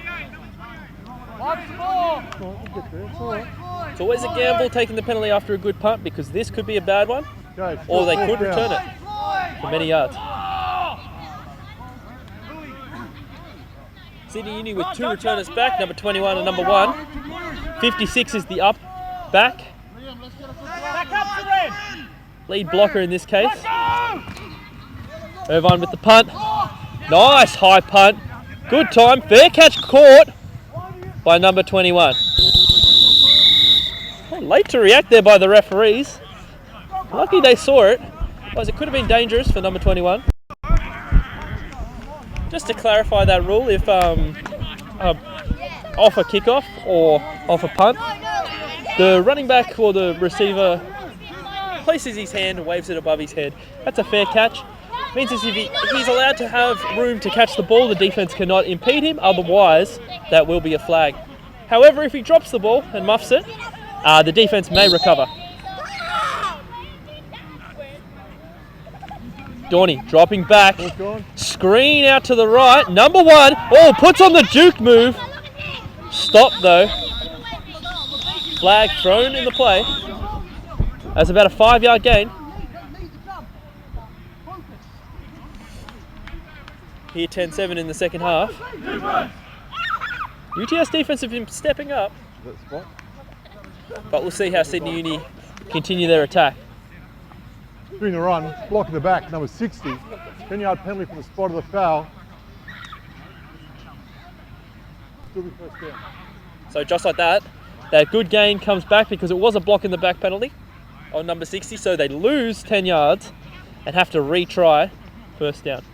It's always a gamble taking the penalty after a good punt because this could be a bad one, Okay, or they still could fourth return down. it for many yards. Sydney Uni with two returners back, number 21 and number 1. 56 is the up back. Lead blocker in this case. Irvine with the punt. Nice high punt. Good time. Fair catch caught by number 21. Oh, late to react there by the referees. Lucky they saw it. Otherwise it could have been dangerous for number 21. Just to clarify that rule, if off a kickoff or off a punt, the running back or the receiver places his hand and waves it above his head. That's a fair catch. Means if he's allowed to have room to catch the ball, the defense cannot impede him, otherwise that will be a flag. However, if he drops the ball and muffs it, the defense may recover. Dorney dropping back, screen out to the right, number 1, puts on the juke move, stopped though, flag thrown in the play. That's about a 5-yard gain. Here 10-7 in the second half. UTS defense have been stepping up, but we'll see how Sydney Uni continue their attack. Doing the run, block in the back, number 60. 10-yard penalty from the spot of the foul. Still be first down. So just like that good gain comes back because it was a block in the back penalty on number 60, so they lose 10 yards and have to retry first down.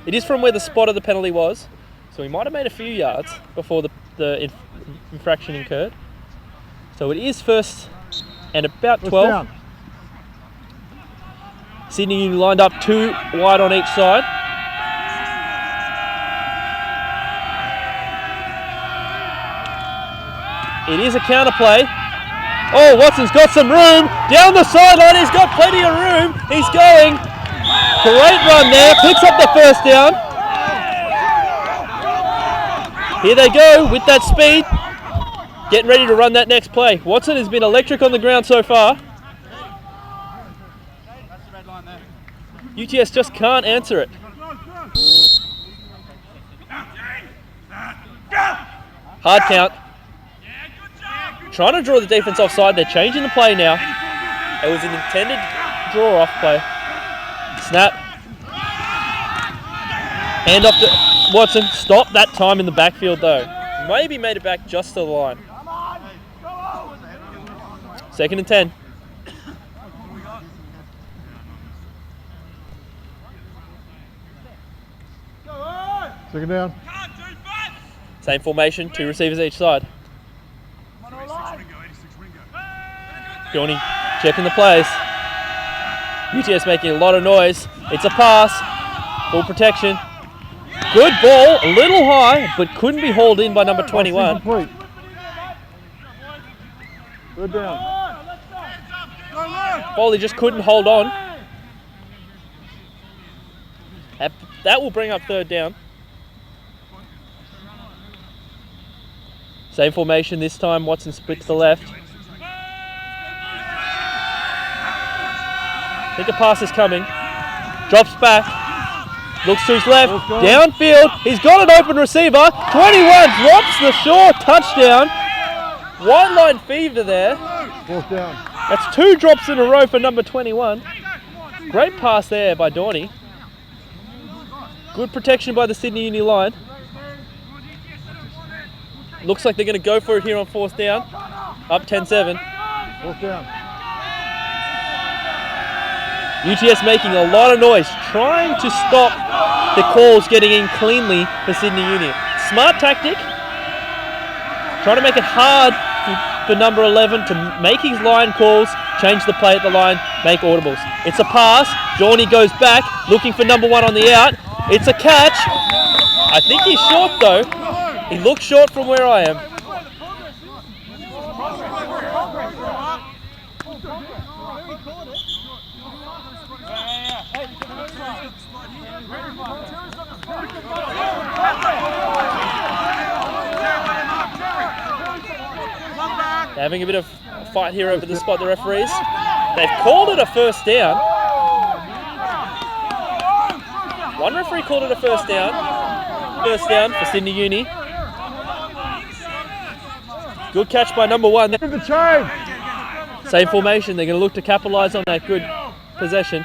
It is from where the spot of the penalty was, so we might have made a few yards before the infraction incurred. So it is first and about 12. Down. Sydney Uni lined up 2 wide on each side. It is a counter play. Oh, Watson's got some room. Down the sideline, he's got plenty of room. He's going. Great run there, picks up the first down. Here they go with that speed. Getting ready to run that next play. Watson has been electric on the ground so far. UTS just can't answer it. Hard count. Trying to draw the defense offside. They're changing the play now. It was an intended draw off play. Snap. Hand off to Watson. Stop that time in the backfield though. Maybe made it back just to the line. 2nd and 10. Second down. Same formation, 2 receivers each side. Johnny checking the plays. UTS making a lot of noise. It's a pass. Full protection. Good ball, a little high, but couldn't be hauled in by number 21. Third down. Foley just couldn't hold on. That will bring up 3rd down. Same formation this time. Watson split to the left. think a pass is coming. Drops back. Looks to his left. Downfield. He's got an open receiver. 21 drops the short touchdown. White line fever there. Fourth down. That's 2 drops in a row for number 21. Great pass there by Dorney. Good protection by the Sydney Uni line. Looks like they're going to go for it here on 4th down. Up 10-7. 4th down. UTS making a lot of noise, trying to stop the calls getting in cleanly for Sydney Uni. Smart tactic. Trying to make it hard for number 11 to make his line calls, change the play at the line, make audibles. It's a pass. Dorney goes back, looking for number 1 on the out. It's a catch. I think he's short though. He looks short from where I am. They're having a bit of a fight here over the spot, the referees. They've called it a first down. One referee called it a first down. First down for Sydney Uni. Good catch by number 1. The chain. Same formation. They're going to look to capitalise on that good possession.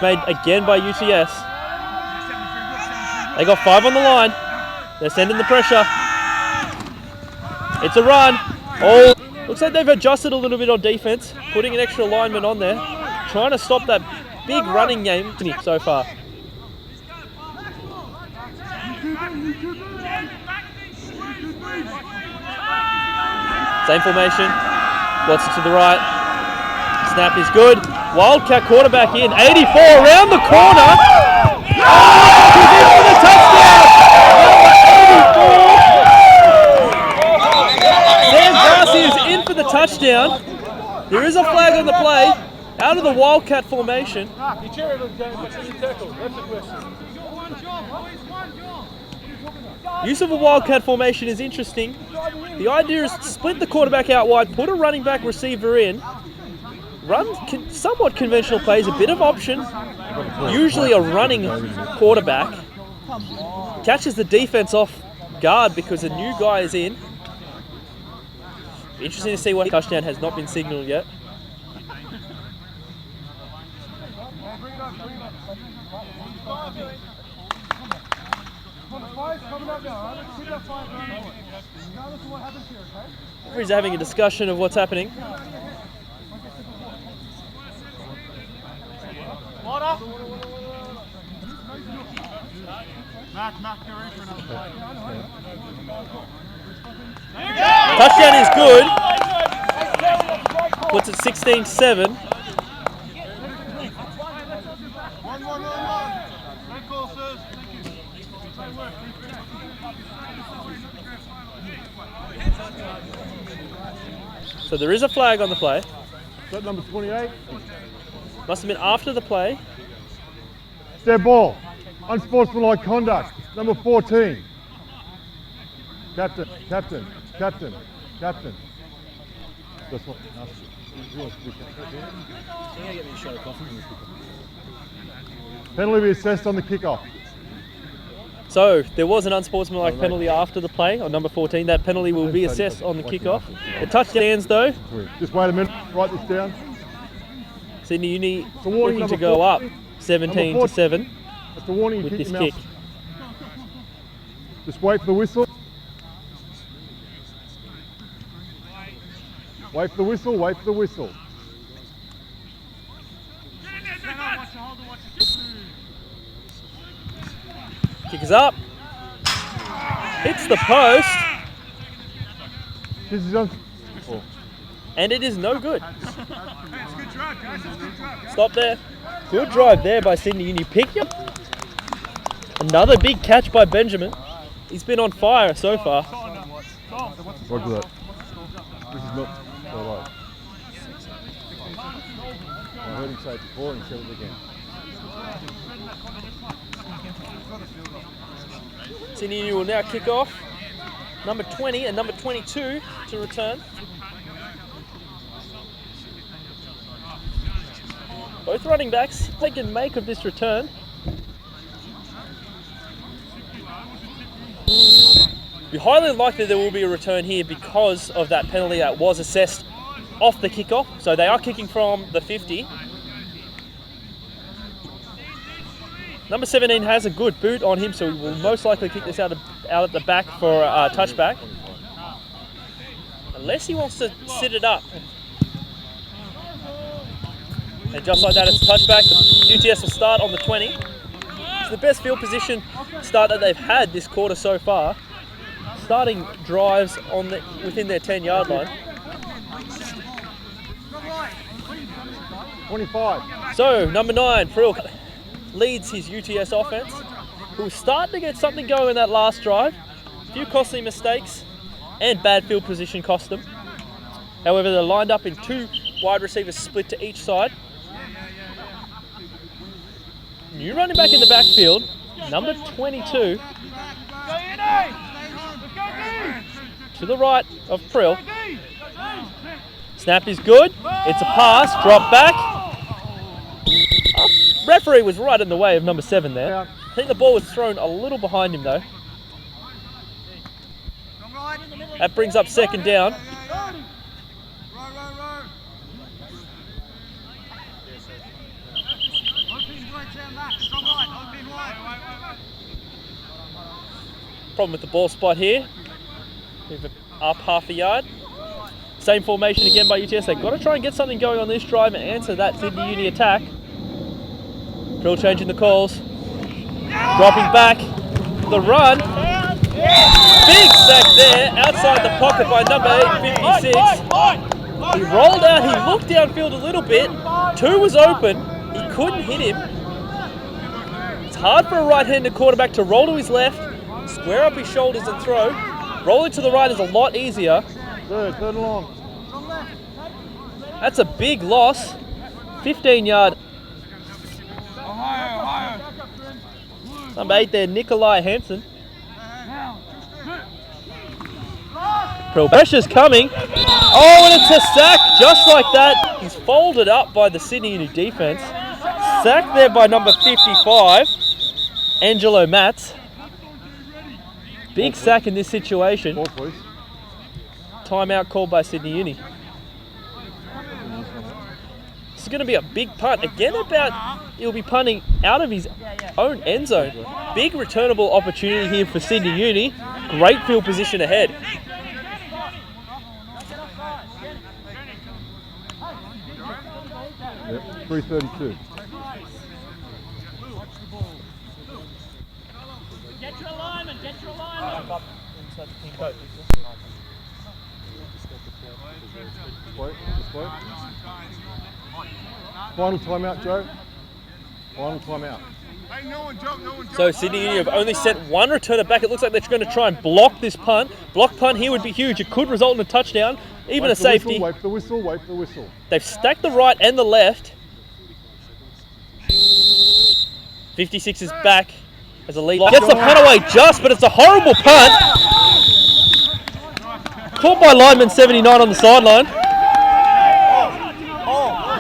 Made again by UTS. They got 5 on the line. They're sending the pressure. It's a run. Oh, looks like they've adjusted a little bit on defense, putting an extra lineman on there, trying to stop that big running game so far. Same formation. Watson to the right. Snap is good. Wildcat quarterback in. 84 around the corner. Oh, he's in for the touchdown. Sam Darcy is in for the touchdown. There is a flag on the play. Out of the Wildcat formation. Use of a Wildcat formation is interesting. The idea is to split the quarterback out wide, put a running back receiver in, run somewhat conventional plays, a bit of option, usually a running quarterback, catches the defense off guard because a new guy is in. Interesting to see what touchdown has not been signaled yet. Referees having a discussion of what's happening. Touchdown is good. Puts it 16-7. So there is a flag on the play. Is that number 28? Must have been after the play. Dead ball. Unsportsmanlike conduct. Number 14. Captain. That's what. Penalty be assessed on the kickoff. So there was an unsportsmanlike penalty after the play on number 14. That penalty will be assessed on the kickoff. The touchdowns though. Just wait a minute. Write this down. Sydney Uni looking to go up 17-7 That's the warning. with this kick. Just wait for the whistle. Wait for the whistle. Wait for the whistle. Kick is up. Hits the post. This is on. And it is no good. Stop there. Good drive there by Sydney Uni. Pick up. Another big catch by Benjamin. He's been on fire so far. Roger that. This is not alright. I heard him say it before and he said it again. Sydney Uni will now kick off. Number 20 and number 22 to return. Both running backs, if they can make of this return. It'd be highly likely there will be a return here because of that penalty that was assessed off the kickoff. So they are kicking from the 50. Number 17 has a good boot on him, so he will most likely kick this out at the back for a touchback. Unless he wants to sit it up. And just like that, it's a touchback. The UTS will start on the 20. It's the best field position start that they've had this quarter so far. Starting drives within their 10-yard line. 25. So, number 9, Frill leads his UTS offense, who was starting to get something going in that last drive. A few costly mistakes and bad field position cost them. However, they're lined up in 2 wide receivers split to each side. New running back in the backfield, number 22. To the right of Frill. Snap is good. It's a pass. Drop back. Referee was right in the way of number 7 there. Yeah. I think the ball was thrown a little behind him though. That brings up second down. Problem with the ball spot here. Move it up half a yard. Same formation again by UTS. They've got to try and get something going on this drive and answer that Sydney Uni attack. Drill changing the calls. Dropping back. The run. Big sack there outside the pocket by number 856. He rolled out. He looked downfield a little bit. 2 was open. He couldn't hit him. It's hard for a right-handed quarterback to roll to his left, square up his shoulders and throw. Rolling to the right is a lot easier. Third and long. That's a big loss. 15-yard. Number 8 there, Nikolai Hansen. Pressure's coming. Oh, and it's a sack just like that. He's folded up by the Sydney Uni defense. Sacked there by number 55, Angelo Matz. Big sack in this situation. Ball, please. Timeout called by Sydney Uni. This is going to be a big punt. Again, he'll be punting out of his own end zone. Big returnable opportunity here for Sydney Uni. Great field position ahead. Yep, 3:32. Get your alignment, get your alignment. Wait. Final timeout, Joe. Final timeout. Hey, no one jump, So Sydney Uni have only sent 1 returner back. It looks like they're going to try and block this punt. Block punt here would be huge. It could result in a touchdown, even a safety. Wait for the whistle. They've stacked the right and the left. 56 is back as a lead. Gets the punt away just, but it's a horrible punt. Caught by lineman 79 on the sideline.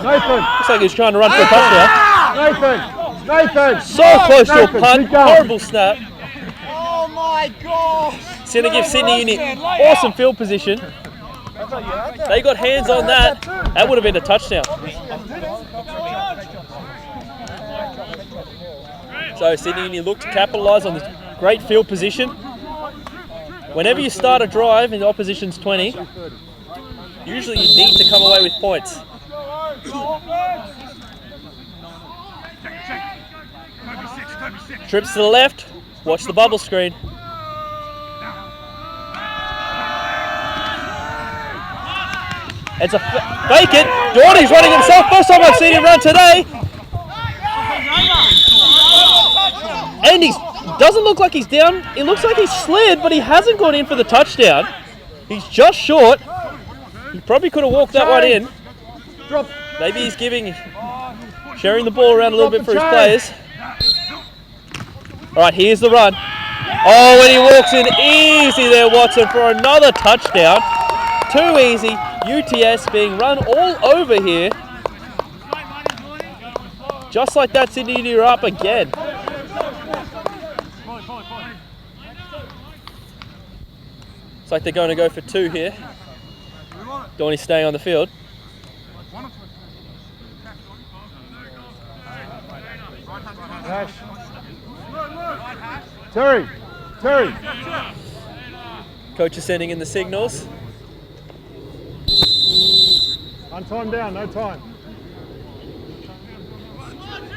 Nathan. Looks like he's trying to run for a touchdown. Nathan. So close to a Nathan, punt. keep going. Horrible snap. Oh my gosh! It's going to give Sydney Uni awesome field position. They got hands on that. That would have been a touchdown. So Sydney Uni look to capitalise on this great field position. Whenever you start a drive in the opposition's 20, usually you need to come away with points. Trips to the left. Watch the bubble screen. It's a fake it. Doherty's running himself. First time I've seen him run today. And he doesn't look like he's down. It looks like he's slid, but he hasn't gone in for the touchdown. He's just short. He probably could have walked that one in. Maybe he's sharing the ball around a little bit for his players. All right, here's the run. Oh, and he walks in easy there, Watson, for another touchdown. Too easy. UTS being run all over here. Just like that, Sydney Uni are up again. It's like they're going to go for 2 here. Dorney staying on the field. Hash. Terry. Coach is sending in the signals. On time down, no time.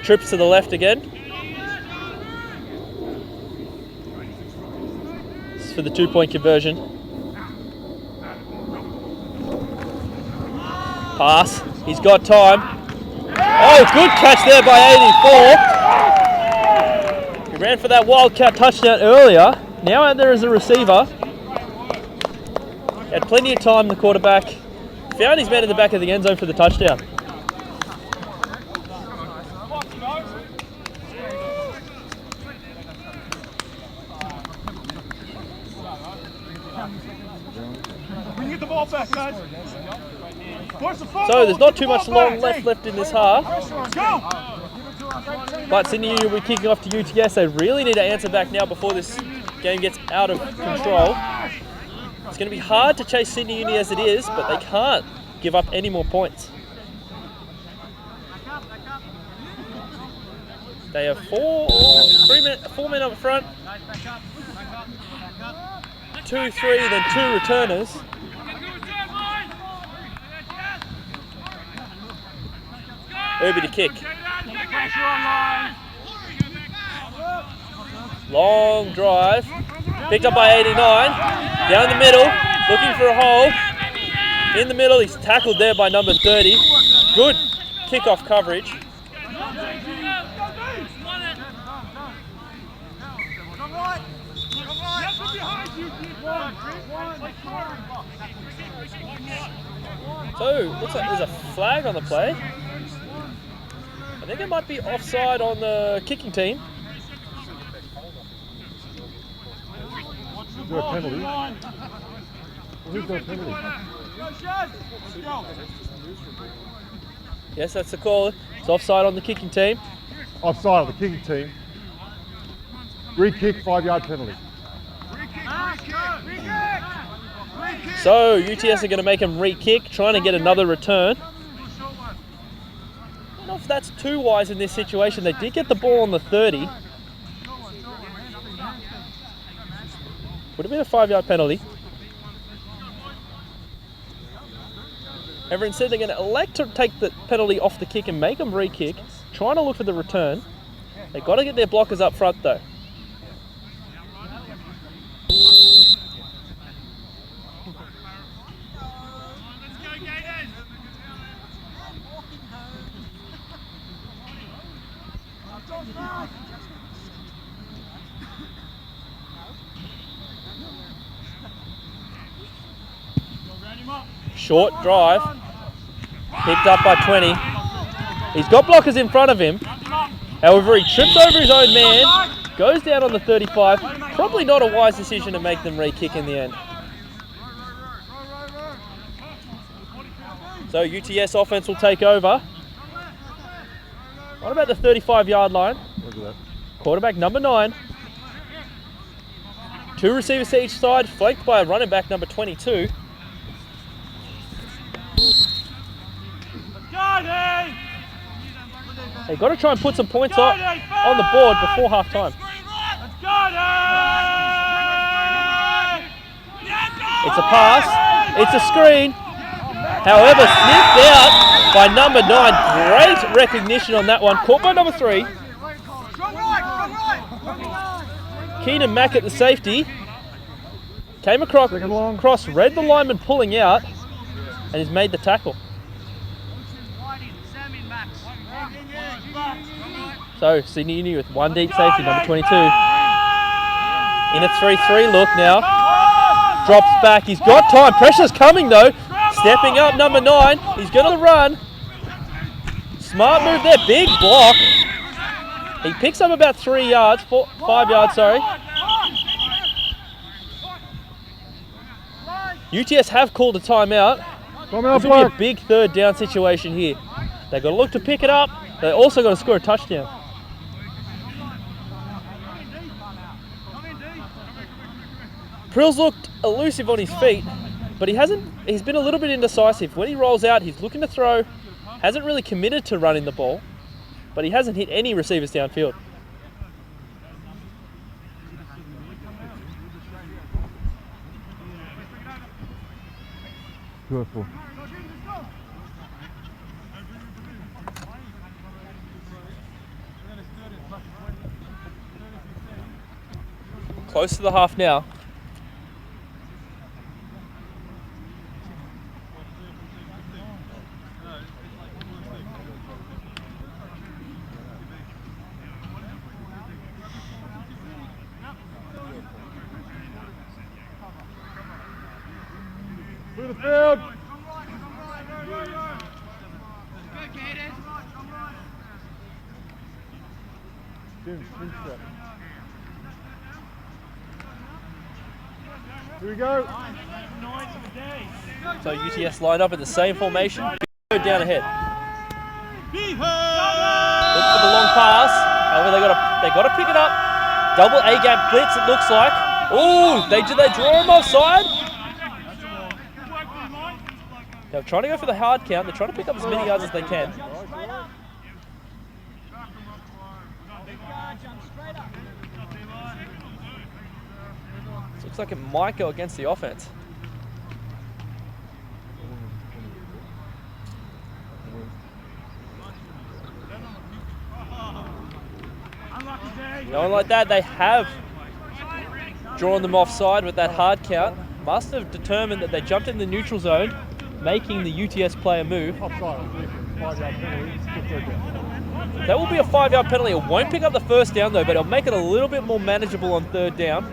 Trips to the left again. This is for the 2-point conversion. Pass. He's got time. Oh, good catch there by 84. He ran for that Wildcat touchdown earlier. Now there is a receiver. Had plenty of time, the quarterback. Found his man in the back of the end zone for the touchdown. We can get the ball back, guys. So there's not too much long left in this half. But Sydney Uni will be kicking off to UTS. They really need to answer back now before this game gets out of control. It's going to be hard to chase Sydney Uni as it is, but they can't give up any more points. They have 4 men up front. 2, 3, then 2 returners. Irby to kick. Long drive. Picked up by 89. Down the middle. Looking for a hole. In the middle. He's tackled there by number 30. Good kickoff coverage. So, looks like there's a flag on the play. I think it might be offside on the kicking team. Is there a penalty? Who's got a penalty? Yes, that's the call. It's offside on the kicking team. Offside on the kicking team. Re-kick, 5-yard penalty. So UTS are going to make him re-kick, trying to get another return. I don't know if that's too wise in this situation. They did get the ball on the 30. Would have been a 5-yard penalty. However, instead they're going to elect to take the penalty off the kick and make them re-kick, trying to look for the return. They've got to get their blockers up front though. Short drive, picked up by 20. He's got blockers in front of him. However, he trips over his own man, goes down on the 35. Probably not a wise decision to make them re-kick in the end. So UTS offense will take over. What about the 35-yard line? Look at that. Quarterback number 9. 2 receivers to each side, flanked by a running back number 22. They've got to try and put some points on the board before half time. It's a pass. It's a screen. However, sniffed out by number 9. Great recognition on that one. Caught by number 3. Keenan Mack at the safety. Came across, read the lineman pulling out, and has made the tackle. So, Sydney Uni with 1 deep safety, number 22. In a 3-3 look now. Drops back. He's got time. Pressure's coming though. Stepping up, number 9. He's going to run. Smart move there. Big block. He picks up about 5 yards, sorry. UTS have called a timeout. This will be a big third down situation here. They've got to look to pick it up. They also got to score a touchdown. Prill's looked elusive on his feet, but he's been a little bit indecisive. When he rolls out, he's looking to throw, hasn't really committed to running the ball, but he hasn't hit any receivers downfield. Beautiful. Close to the half now. Through the field. Jim step. Here we go. So UTS line up in the same formation. Down ahead. Look for the long pass. However, they got to pick it up. Double A gap blitz. It looks like. Oh, they draw him offside? They're trying to go for the hard count. They're trying to pick up as many yards as they can. Looks like it might go against the offense. Going like that, they have drawn them offside with that hard count. Must have determined that they jumped in the neutral zone, making the UTS player move. That will be a 5-yard penalty. It won't pick up the first down though, but it'll make it a little bit more manageable on third down.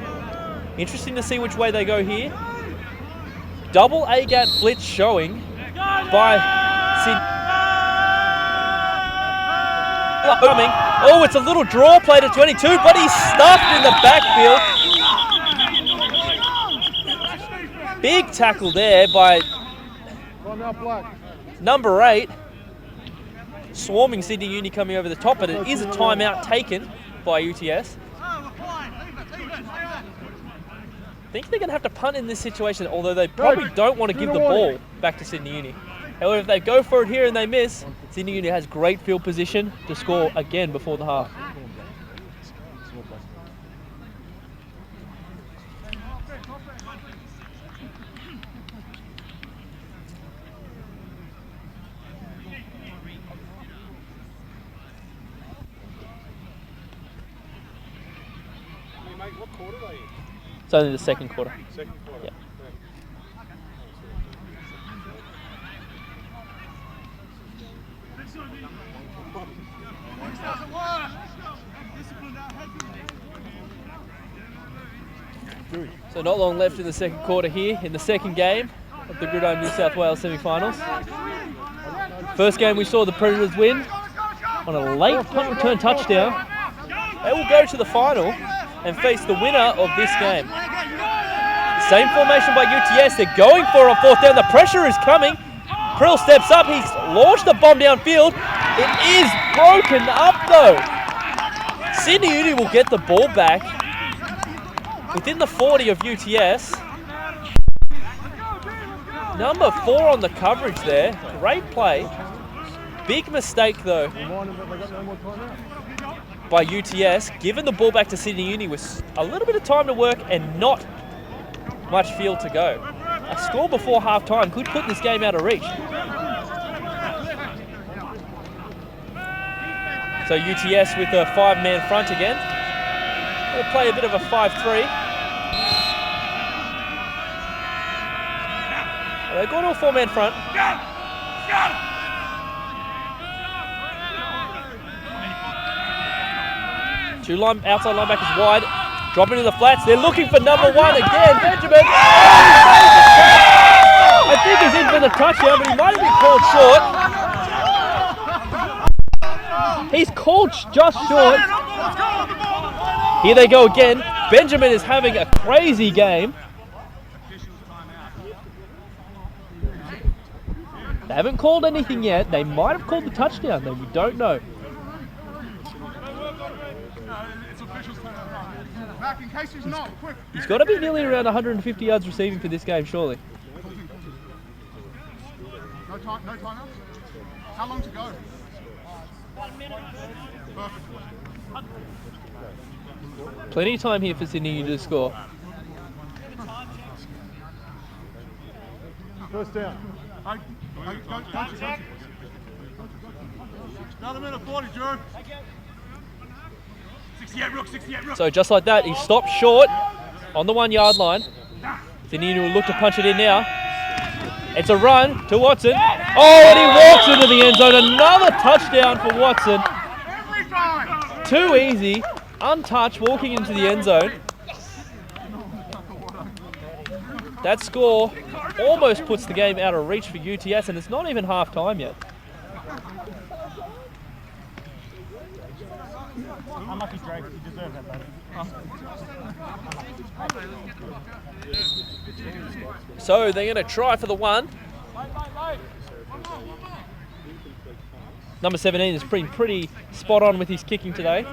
Interesting to see which way they go here. Double A-gap blitz showing by Sid. Coming. Oh, it's a little draw play to 22, but he's stuffed in the backfield. Big tackle there by number 8. Swarming Sydney Uni coming over the top, but it is a timeout taken by UTS. I think they're going to have to punt in this situation, although they probably don't want to give the ball back to Sydney Uni. However, if they go for it here and they miss, Sydney Uni has great field position to score again before the half. What quarter are you? It's only the second quarter. Second quarter. Yeah. So not long left in the second quarter here, in the second game of the Gridiron New South Wales semi-finals. First game we saw the Predators win on a late punt return touchdown. They will go to the final and face the winner of this game. Same formation by UTS. They're going for on fourth down. The pressure is coming. Prill steps up. He's launched the bomb downfield. It is broken up though. Sydney Uni will get the ball back within the 40 of UTS. Number 4 on the coverage there. Great play. Big mistake though by UTS, giving the ball back to Sydney Uni with a little bit of time to work and not much field to go. A score before half-time could put this game out of reach. So UTS with a 5-man front again. They'll play a bit of a 5-3. They go to a 4-man front. Two outside linebackers wide, dropping to the flats. They're looking for number 1 again, Benjamin. I think he's in for the touchdown, but he might have been called short. He's called just short. Here they go again. Benjamin is having a crazy game. haven't called anything yet. They might have called the touchdown, though. We don't know. It's officials turn. Back in case he's not. Quick. He's got to be nearly around 150 yards receiving for this game, surely. No time. No timeouts. How long to go? 1 minute. Perfect. Plenty of time here for Sydney to score. First down. Hey, go. Another minute 40, Drew. 68 rook, 68 rook. So just like that, he stopped short on the 1 yard line. Sydney will look to punch it in now. It's a run to Watson. Oh, and he walks into the end zone. Another touchdown for Watson. Every time. Too easy, untouched, walking into the end zone. That score almost puts the game out of reach for UTS, and it's not even half time yet. Unlucky Drake, you deserve that, buddy. So they're going to try for the 1. Number 17 is pretty spot on with his kicking today.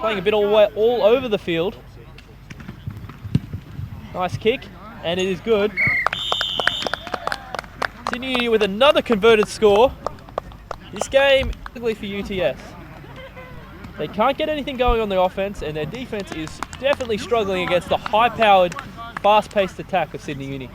Playing a bit all over the field. Nice kick, and it is good. Sydney with another converted score. This game ugly for UTS. They can't get anything going on the offense, and their defense is definitely struggling against the high-powered, fast-paced attack of Sydney Uni.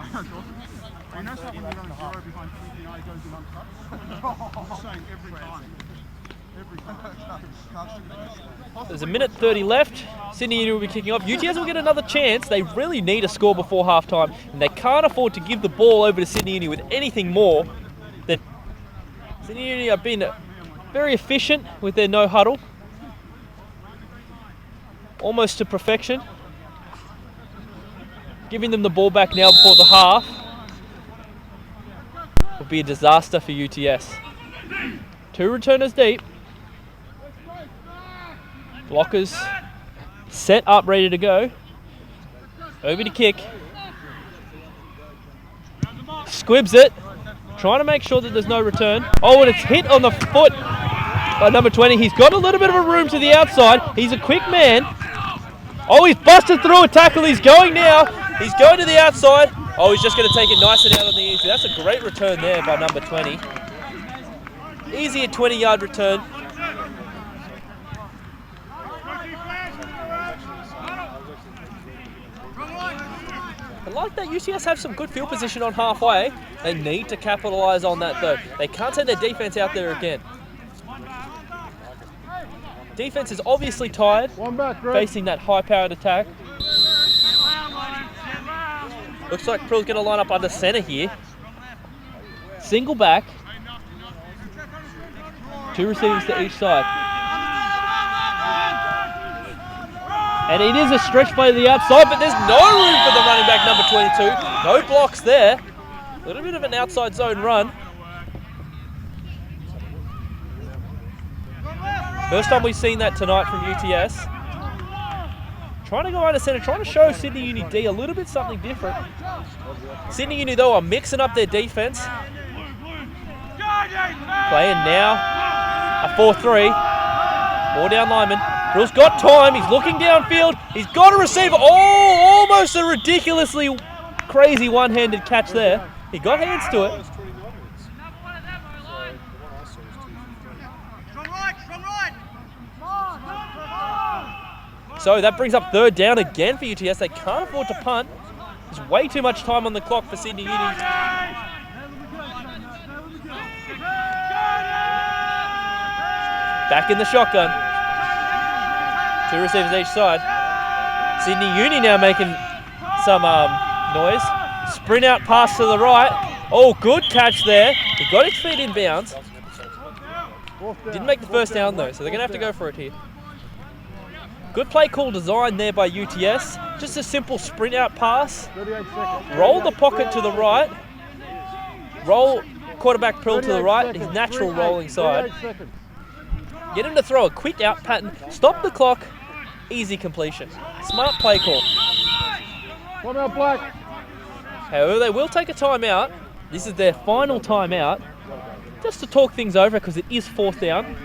There's a minute 30 left. Sydney Uni will be kicking off. UTS will get another chance. They really need a score before halftime, and they can't afford to give the ball over to Sydney Uni with anything more. That Sydney Uni have been very efficient with their no huddle. Almost to perfection. Giving them the ball back now before the half will be a disaster for UTS. 2 returners deep. Blockers set up, ready to go. Over to kick. Squibs it. Trying to make sure that there's no return. Oh, and it's hit on the foot by number 20. He's got a little bit of a room to the outside. He's a quick man. Oh, he's busted through a tackle. He's going now. He's going to the outside. Oh, he's just going to take it nice and out on the easy. That's a great return there by number 20. Easy 20-yard return. I like that UTS have some good field position on halfway. They need to capitalise on that though. They can't send their defense out there again. Defense is obviously tired, facing that high-powered attack. Looks like Prill's going to line up under centre here. Single back. 2 receivers to each side. And it is a stretch play to the outside, but there's no room for the running back, number 22. No blocks there. A little bit of an outside zone run. First time we've seen that tonight from UTS. Trying to go under centre, trying to show Sydney Uni D a little bit something different. Sydney Uni, though, are mixing up their defence. Playing now a 4-3. More down lineman. Brill's got time. He's looking downfield. He's got a receiver. Oh, almost a ridiculously crazy one-handed catch there. He got hands to it. So that brings up 3rd down again for UTS. They can't afford to punt. There's way too much time on the clock for Sydney Uni. Back in the shotgun. 2 receivers each side. Sydney Uni now making some noise. Sprint out pass to the right. Oh, good catch there. He got his feet in bounds. Didn't make the first down though, so they're going to have to go for it here. Good play call design there by UTS. Just a simple sprint out pass. Roll the pocket to the right. Roll quarterback Prill to the right, his natural rolling side. Get him to throw a quick out pattern. Stop the clock. Easy completion. Smart play call. Timeout, Black. However, they will take a timeout. This is their final timeout. just to talk things over because it is 4th down.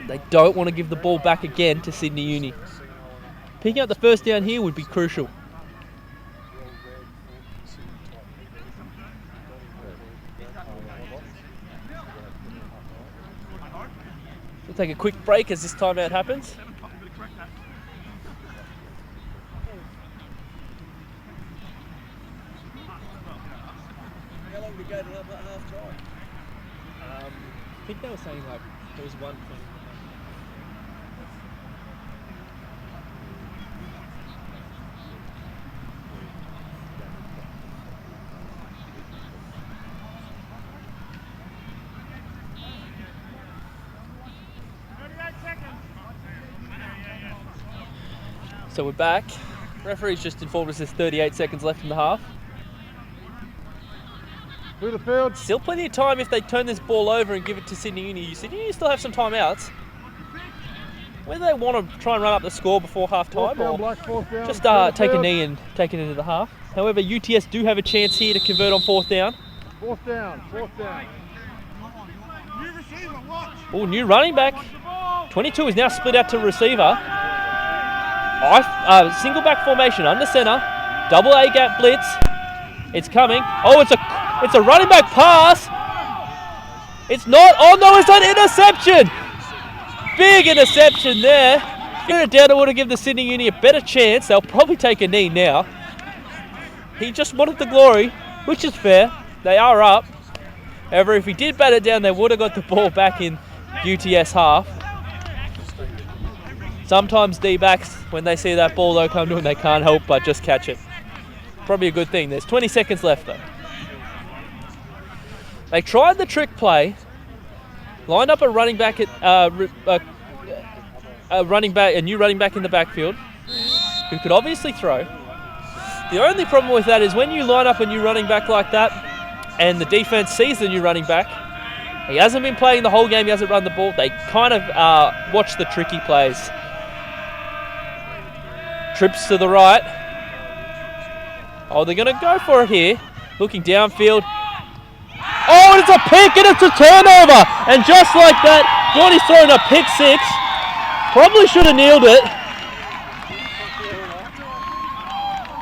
They don't want to give the ball back again to Sydney Uni. Picking up the 1st down here would be crucial. We'll take a quick break as this timeout happens. How long did it go to half time? I think they were saying like there was 1 point. So we're back. Referee's just informed us there's 38 seconds left in the half. Through the field. Still plenty of time if they turn this ball over and give it to Sydney Uni. Sydney Uni still have some timeouts. Whether they want to try and run up the score before half time or just take a knee and take it into the half. However, UTS do have a chance here to convert on 4th down. 4th down, 4th down. Oh, new running back. 22 is now split out to receiver. Single back formation under center. Double A gap blitz. It's coming. Oh, it's a running back pass. It's not. Oh no, it's an interception. Big interception there. Get it down, it would have given the Sydney Uni a better chance. They'll probably take a knee now. He just wanted the glory, which is fair. They are up. However, if he did bat it down, they would have got the ball back in UTS half. Sometimes D-backs, when they see that ball though come to them, they can't help but just catch it. Probably a good thing. There's 20 seconds left though. They tried the trick play, lined up a running back at a new running back in the backfield, who could obviously throw. The only problem with that is when you line up a new running back like that, and the defense sees the new running back, he hasn't been playing the whole game. He hasn't run the ball. They kind of watch the tricky plays. Trips to the right. Oh, they're going to go for it here. Looking downfield. Oh, and it's a pick and it's a turnover. And just like that, Johnny's throwing a pick 6. Probably should have nailed it.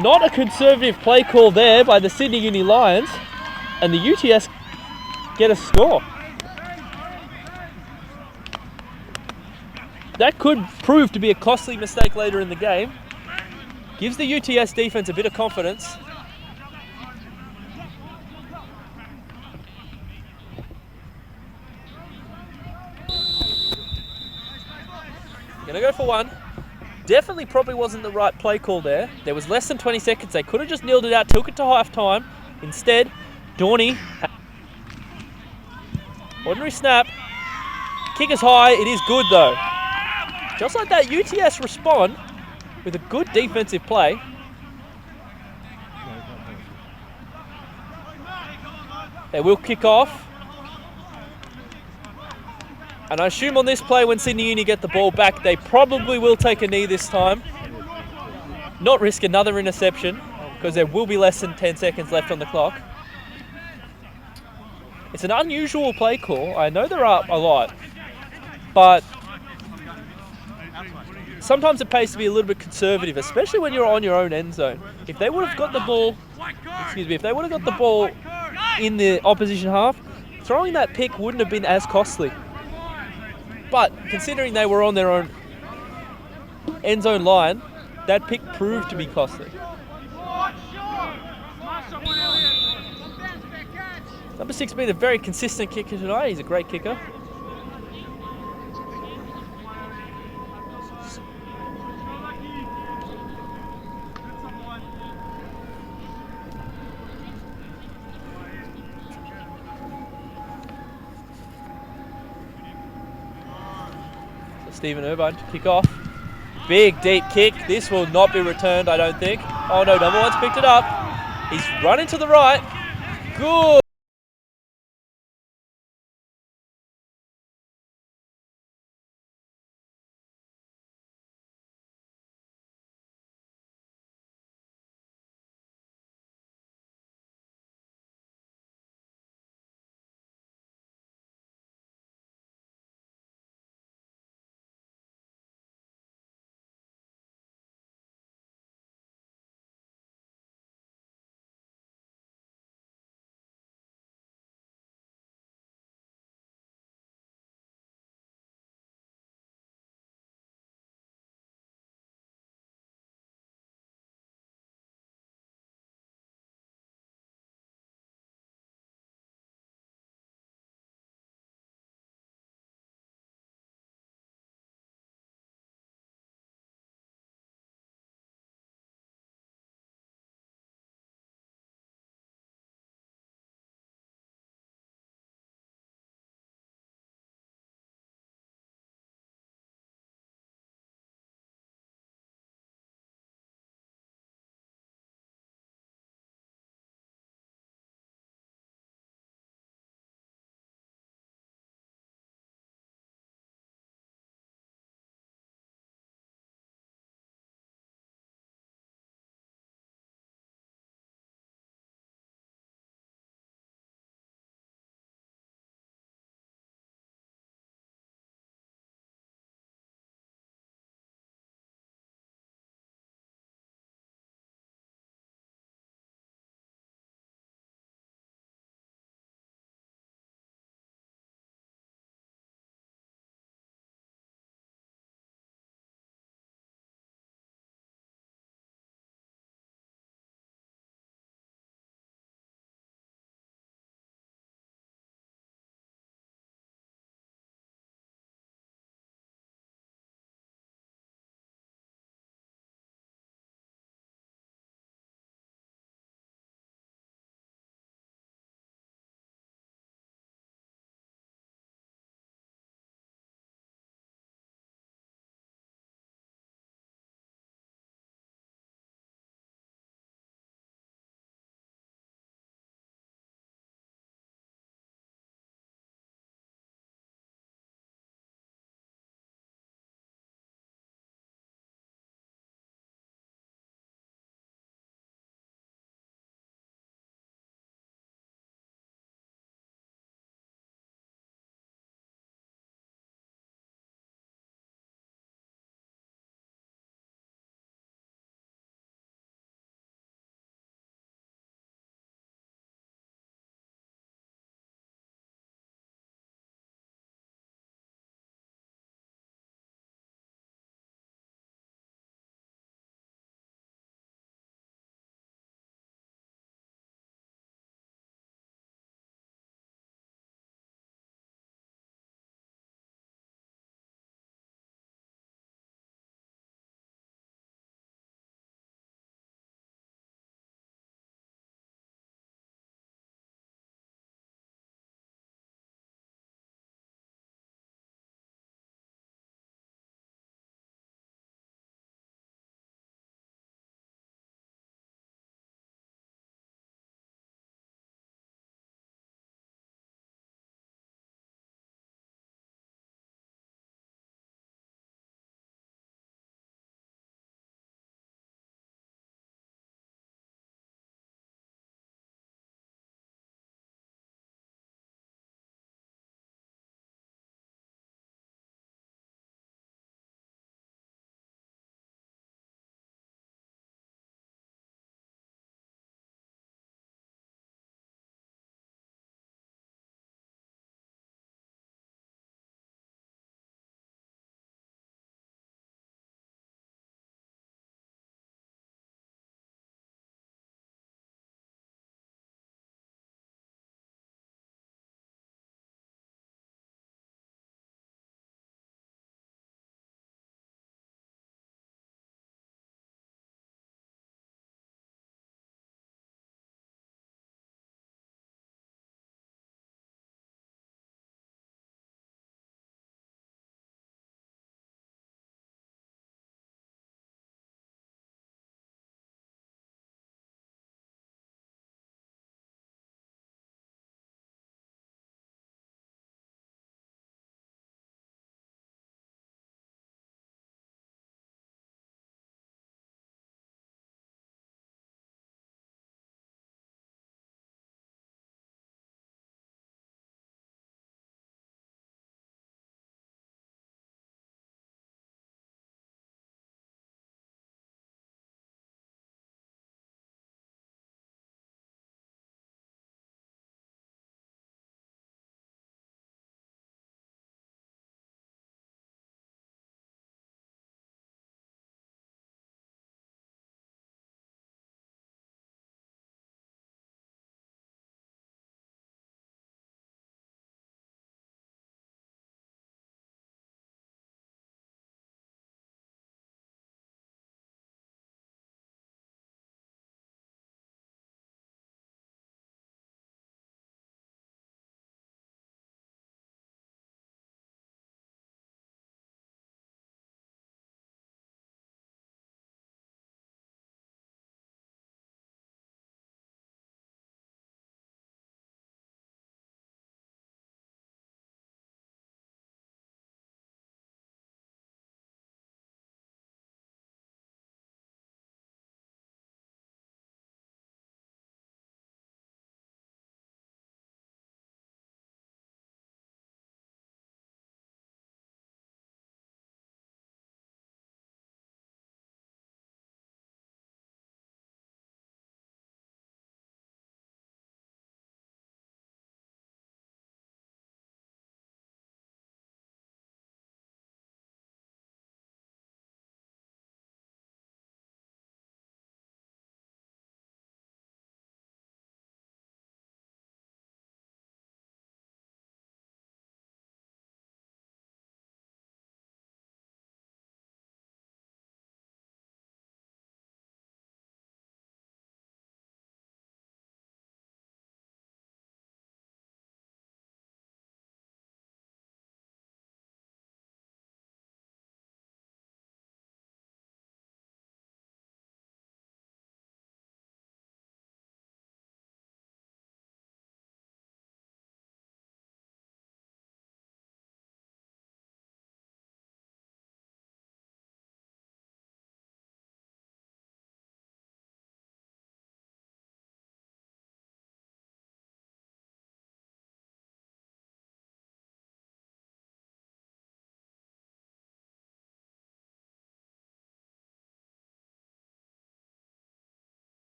Not a conservative play call there by the Sydney Uni Lions. And the UTS get a score. That could prove to be a costly mistake later in the game. Gives the UTS defense a bit of confidence. Gonna go for one. Definitely probably wasn't the right play call there. There was less than 20 seconds. They could have just nailed it out, took it to half time. Instead, Dorney. Ordinary snap. Kick is high. It is good though. Just like that, UTS respond with a good defensive play. They will kick off. And I assume on this play when Sydney Uni get the ball back, they probably will take a knee this time. Not risk another interception because there will be less than 10 seconds left on the clock. It's an unusual play call. I know they're up a lot, but sometimes it pays to be a little bit conservative, especially when you're on your own end zone. If they would have got the ball, if they would have got the ball in the opposition half, throwing that pick wouldn't have been as costly. But considering they were on their own end zone line, that pick proved to be costly. Number 6 being a very consistent kicker tonight. He's a great kicker. Stephen Irvine to kick off. Big deep kick. This will not be returned, I don't think. Oh no, number 1's picked it up. He's running to the right. Good.